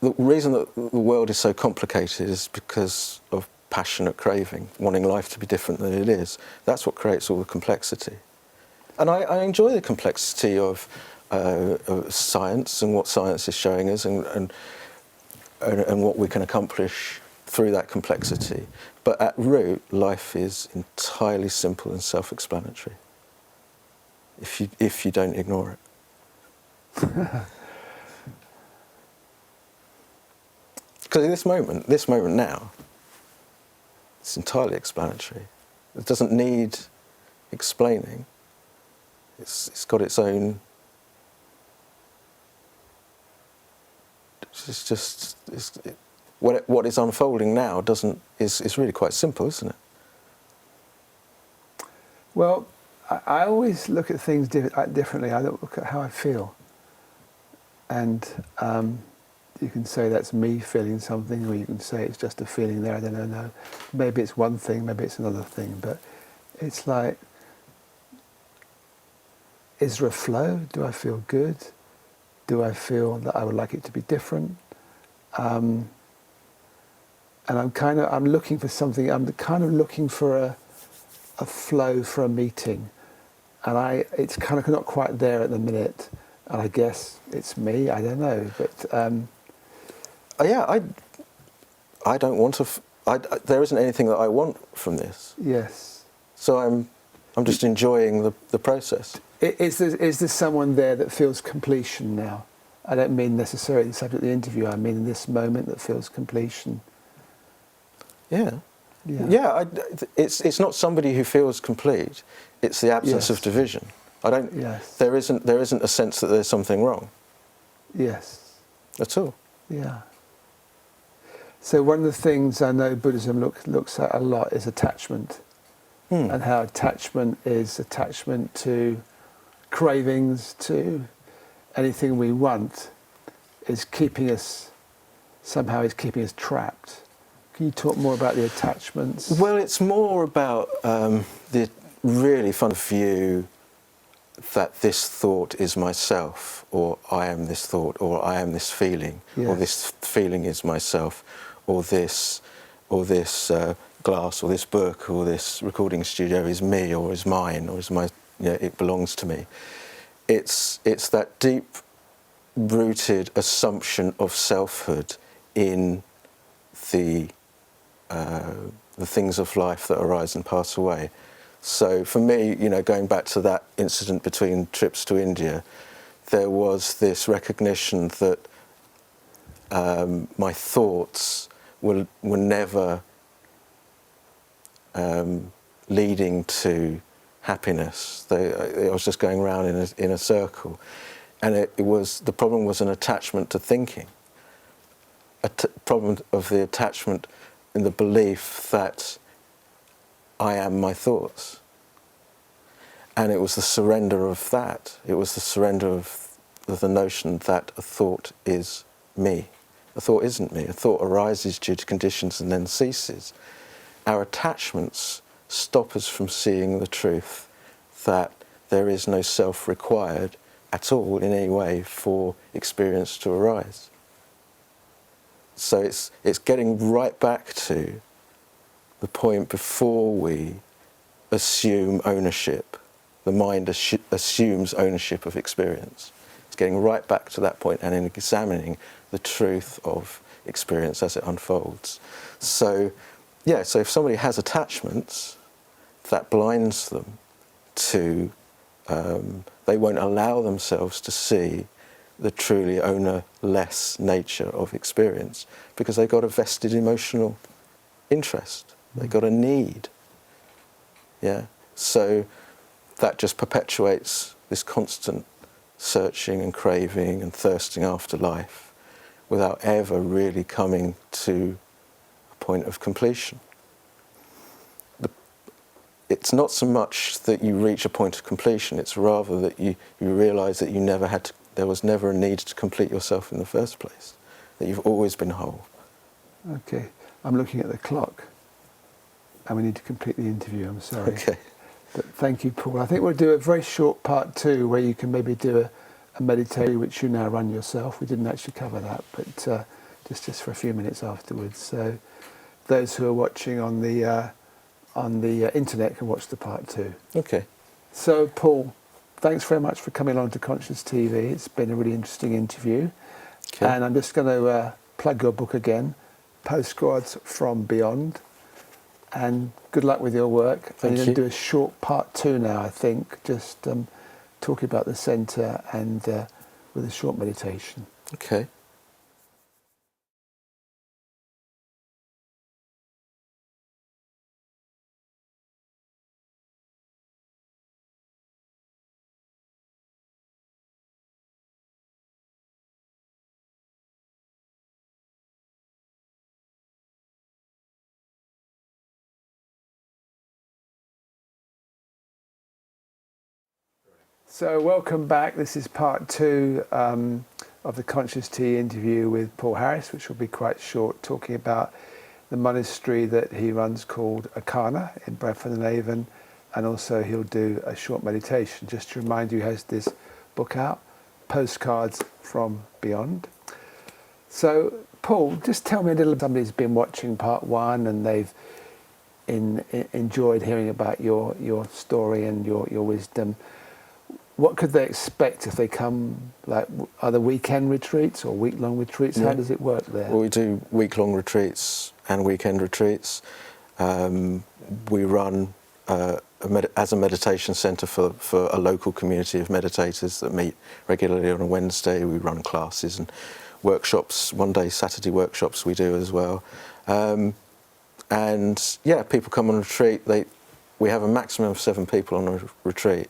The reason that the world is so complicated is because of passionate craving, wanting life to be different than it is. That's what creates all the complexity. And I enjoy the complexity of science and what science is showing us and what we can accomplish through that complexity. But at root, life is entirely simple and self-explanatory if you don't ignore it. Because in this moment now, it's entirely explanatory. It doesn't need explaining. It's got its own. What is unfolding now is really quite simple, isn't it? Well, I always look at things differently. I don't look at how I feel, and you can say that's me feeling something, or you can say it's just a feeling there. I don't know. No, maybe it's one thing, maybe it's another thing, but it's like, is there a flow? Do I feel good? Do I feel that I would like it to be different? And I'm looking for something. I'm kind of looking for a flow for a meeting, and it's kind of not quite there at the minute. And I guess it's me. I don't know, but I don't want to. There isn't anything that I want from this. Yes. So I'm just enjoying the process. Is there someone there that feels completion now? I don't mean necessarily the subject of the interview. I mean in this moment that feels completion. Yeah. It's not somebody who feels complete. It's the absence of division. Yes. There isn't a sense that there's something wrong. Yes. At all. Yeah. So one of the things I know Buddhism looks at a lot is attachment, and how attachment is attachment to cravings, to anything we want, is keeping us trapped. Can you talk more about the attachments? Well, it's more about the really fun view that this thought is myself, or I am this thought, or I am this feeling, or this feeling is myself, or this glass, or this book, or this recording studio is me, or is mine, or is my, it belongs to me. It's that deep-rooted assumption of selfhood in the things of life that arise and pass away. So for me, going back to that incident between trips to India, there was this recognition that my thoughts were never leading to happiness. I was just going around in a circle, and the problem was an attachment to thinking, problem of the attachment in the belief that I am my thoughts. And it was the surrender of that. It was the surrender of the notion that a thought is me, A thought isn't me. A thought arises due to conditions and then ceases. Our attachments stop us from seeing the truth that there is no self required at all in any way for experience to arise. So it's getting right back to the point before we assume ownership. The mind assumes ownership of experience. It's getting right back to that point and in examining the truth of experience as it unfolds. So, yeah, so if somebody has attachments, that blinds them to, they won't allow themselves to see the truly owner-less nature of experience because they've got a vested emotional interest. They've got a need. Yeah. So that just perpetuates this constant searching and craving and thirsting after life without ever really coming to a point of completion. It's not so much that you reach a point of completion, it's rather that you realise that you never had to, there was never a need to complete yourself in the first place, that you've always been whole. Okay, I'm looking at the clock and we need to complete the interview, I'm sorry. Okay. But thank you, Paul. I think we'll do a very short part 2 where you can maybe do a meditation which you now run yourself. We didn't actually cover that, but just for a few minutes afterwards. So those who are watching on the internet can watch the part 2. Okay. So Paul, thanks very much for coming along to Conscious TV. It's been a really interesting interview. Okay. And I'm just going to plug your book again, Postcards from Beyond. And good luck with your work. Thank and you're you. going to do a short part 2 now, I think, just talking about the centre and with a short meditation. Okay. So welcome back. This is part 2 of the Conscious Tea interview with Paul Harris, which will be quite short, talking about the monastery that he runs called Aukana in Bradford and Avon, and also he'll do a short meditation. Just to remind you, he has this book out, Postcards from Beyond. So Paul, just tell me a little. Somebody's been watching part 1 and they've enjoyed hearing about your story and your wisdom. What could they expect if they come? Like, are there weekend retreats or week-long retreats? Yeah. How does it work there? Well, we do week-long retreats and weekend retreats. We run as a meditation centre for a local community of meditators that meet regularly on a Wednesday. We run classes and workshops, one-day Saturday workshops we do as well. And yeah, people come on retreat. We have a maximum of 7 people on a retreat,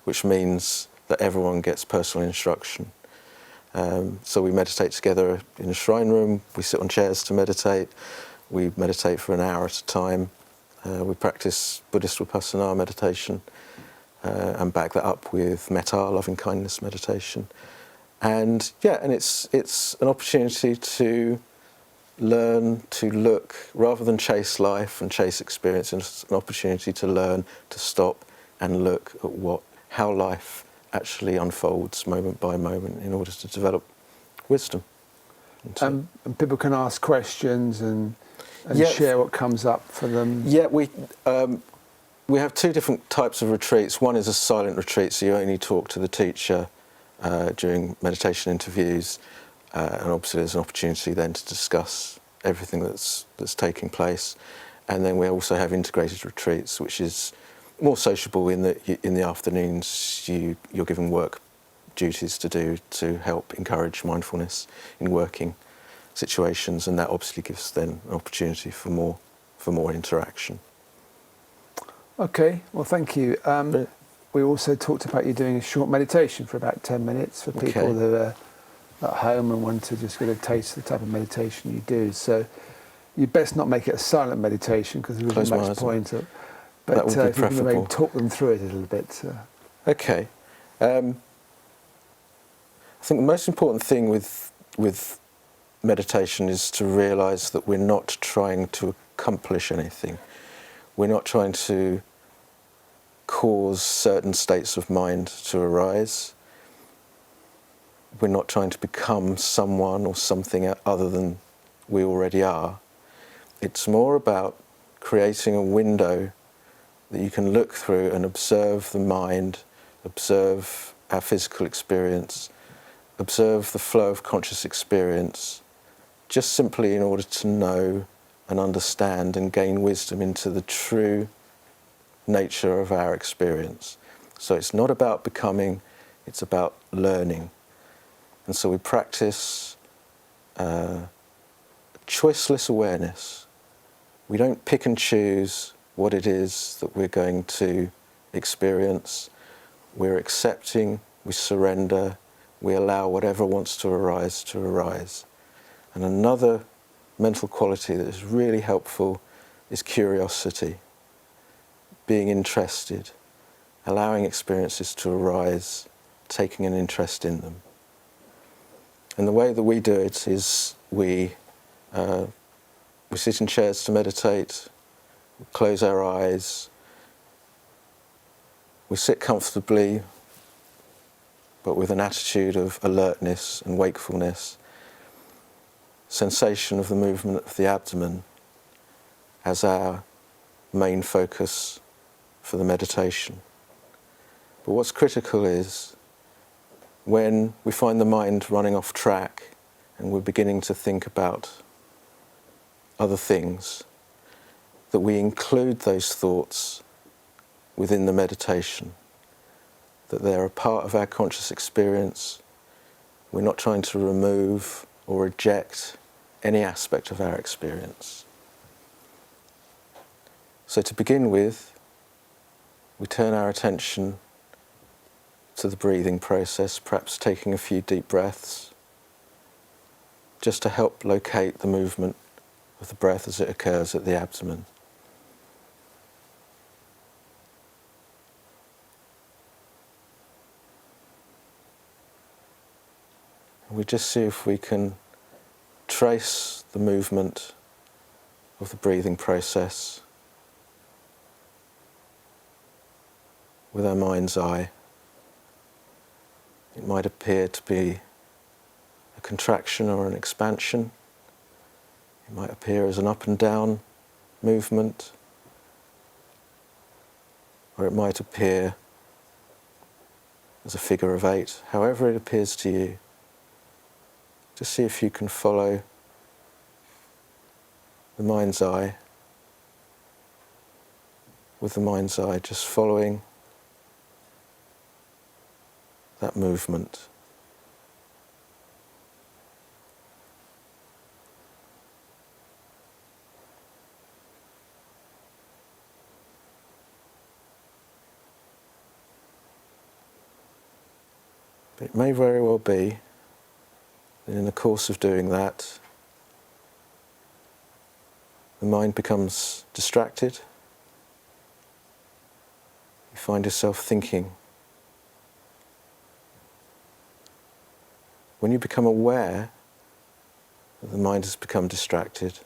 which means that everyone gets personal instruction. So we meditate together in a shrine room, we sit on chairs to meditate, we meditate for an hour at a time, we practice Buddhist Vipassana meditation and back that up with metta, loving kindness meditation. And yeah, and it's an opportunity to learn to look, rather than chase life and chase experience, it's an opportunity to learn to stop and look at how life actually unfolds moment by moment in order to develop wisdom. And people can ask questions and Yeah. share what comes up for them. Yeah, we have 2 different types of retreats. One is a silent retreat, so you only talk to the teacher during meditation interviews, and obviously there's an opportunity then to discuss everything that's taking place. And then we also have integrated retreats, which is more sociable in the afternoons. You're given work duties to do to help encourage mindfulness in working situations, and that obviously gives then an opportunity for more interaction. Okay, well, thank you. We also talked about you doing a short meditation for about 10 minutes for people Okay. who are at home and want to just get a taste of the type of meditation you do. So you best not make it a silent meditation because there Close isn't my much eyes. point. But That would be if you can preferable. maybe talk them through it a little bit. Okay. I think the most important thing with meditation is to realise that we're not trying to accomplish anything. We're not trying to cause certain states of mind to arise. We're not trying to become someone or something other than we already are. It's more about creating a window that you can look through and observe the mind, observe our physical experience, observe the flow of conscious experience, just simply in order to know and understand and gain wisdom into the true nature of our experience. So it's not about becoming, it's about learning. And so we practice choiceless awareness. We don't pick and choose what it is that we're going to experience. We're accepting, we surrender, we allow whatever wants to arise. And another mental quality that is really helpful is curiosity, being interested, allowing experiences to arise, taking an interest in them. And the way that we do it is we sit in chairs to meditate, we close our eyes, we sit comfortably, but with an attitude of alertness and wakefulness, sensation of the movement of the abdomen as our main focus for the meditation. But what's critical is when we find the mind running off track and we're beginning to think about other things, that we include those thoughts within the meditation, that they're a part of our conscious experience. We're not trying to remove or reject any aspect of our experience. So to begin with, we turn our attention to the breathing process, perhaps taking a few deep breaths, just to help locate the movement of the breath as it occurs at the abdomen. We just see if we can trace the movement of the breathing process with our mind's eye. It might appear to be a contraction or an expansion. It might appear as an up and down movement, or it might appear as a figure of 8, however it appears to you. Just see if you can follow the mind's eye, with the mind's eye just following that movement. But it may very well be that in the course of doing that, the mind becomes distracted. You find yourself thinking. When you become aware that the mind has become distracted,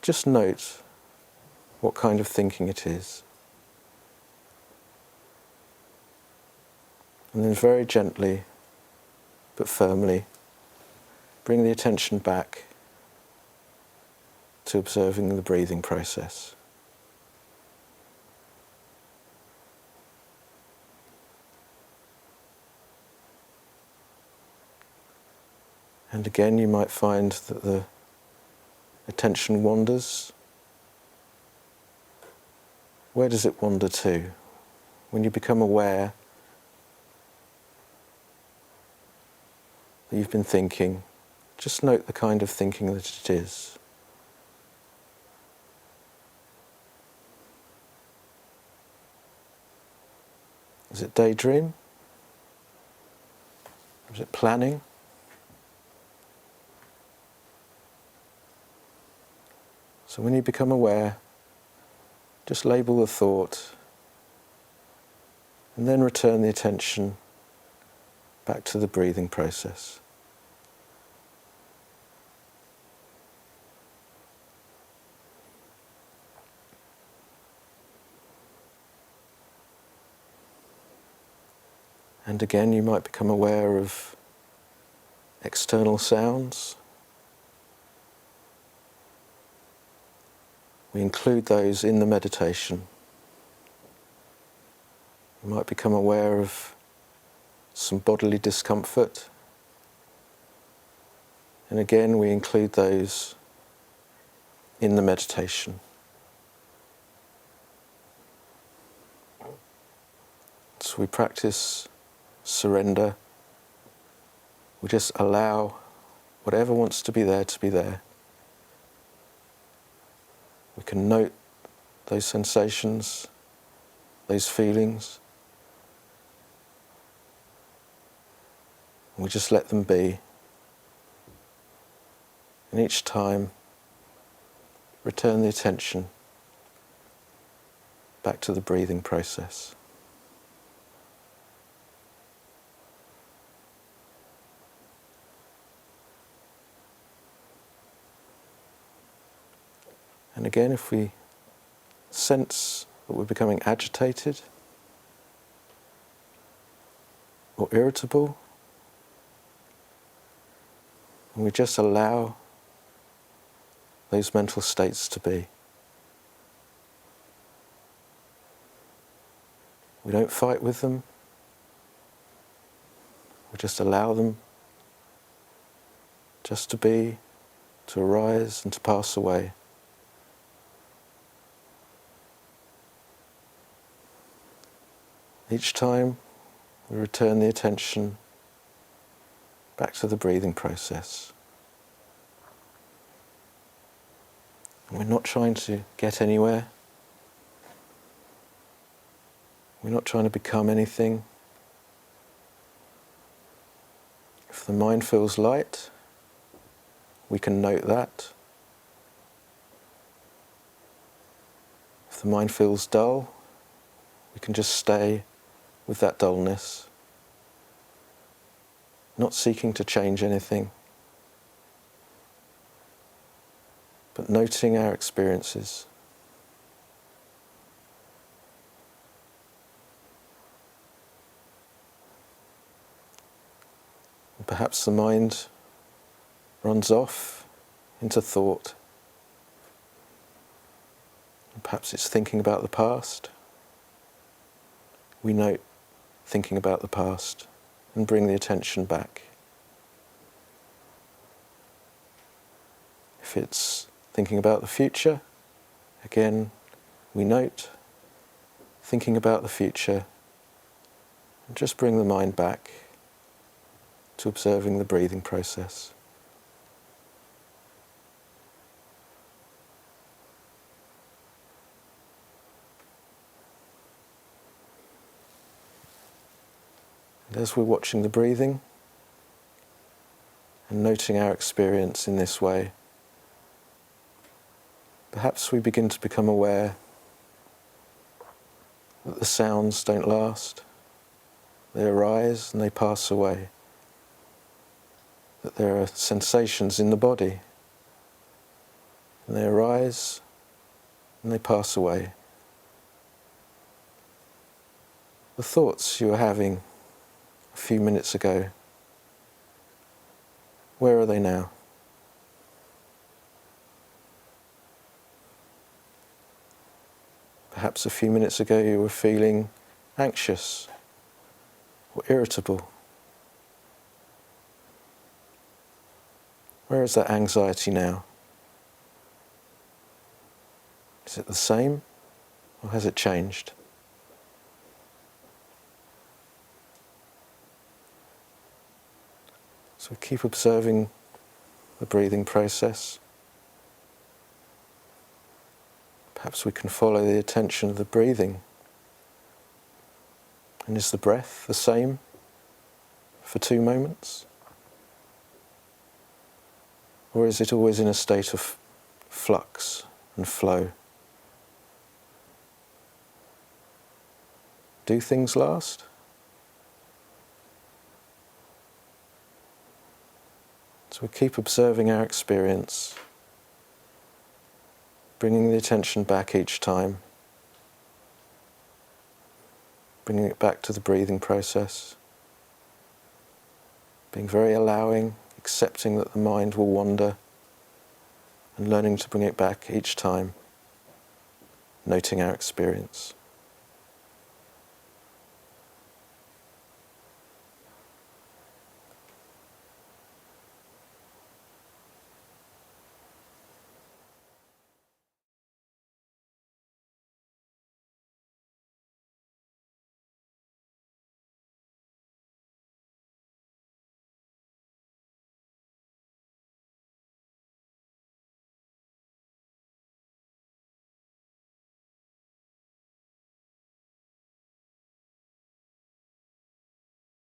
just note what kind of thinking it is. And then very gently but firmly bring the attention back to observing the breathing process. And again, you might find that the attention wanders. Where does it wander to? When you become aware that you've been thinking, just note the kind of thinking that it is. Is it daydream? Is it planning? So when you become aware, just label the thought and then return the attention back to the breathing process. And again, you might become aware of external sounds. We include those in the meditation. You might become aware of some bodily discomfort. And again, we include those in the meditation. So we practice surrender. We just allow whatever wants to be there to be there. We can note those sensations, those feelings. We just let them be. And each time, return the attention back to the breathing process. And again, if we sense that we're becoming agitated or irritable, and we just allow those mental states to be. We don't fight with them. We just allow them just to be, to arise and to pass away. Each time we return the attention back to the breathing process. And we're not trying to get anywhere. We're not trying to become anything. If the mind feels light, we can note that. If the mind feels dull, we can just stay with that dullness, not seeking to change anything, but noting our experiences. And perhaps the mind runs off into thought. And perhaps it's thinking about the past. We note thinking about the past and bring the attention back. If it's thinking about the future, again, we note thinking about the future and just bring the mind back to observing the breathing process. And as we're watching the breathing and noting our experience in this way, perhaps we begin to become aware that the sounds don't last. They arise and they pass away. That there are sensations in the body and they arise and they pass away. The thoughts you were having a few minutes ago, where are they now? Perhaps a few minutes ago you were feeling anxious or irritable. Where is that anxiety now? Is it the same or has it changed? So keep observing the breathing process. Perhaps we can follow the attention of the breathing. And is the breath the same for 2 moments? Or is it always in a state of flux and flow? Do things last? So we keep observing our experience, bringing the attention back each time, bringing it back to the breathing process. being very allowing, accepting that the mind will wander, and learning to bring it back each time, noting our experience.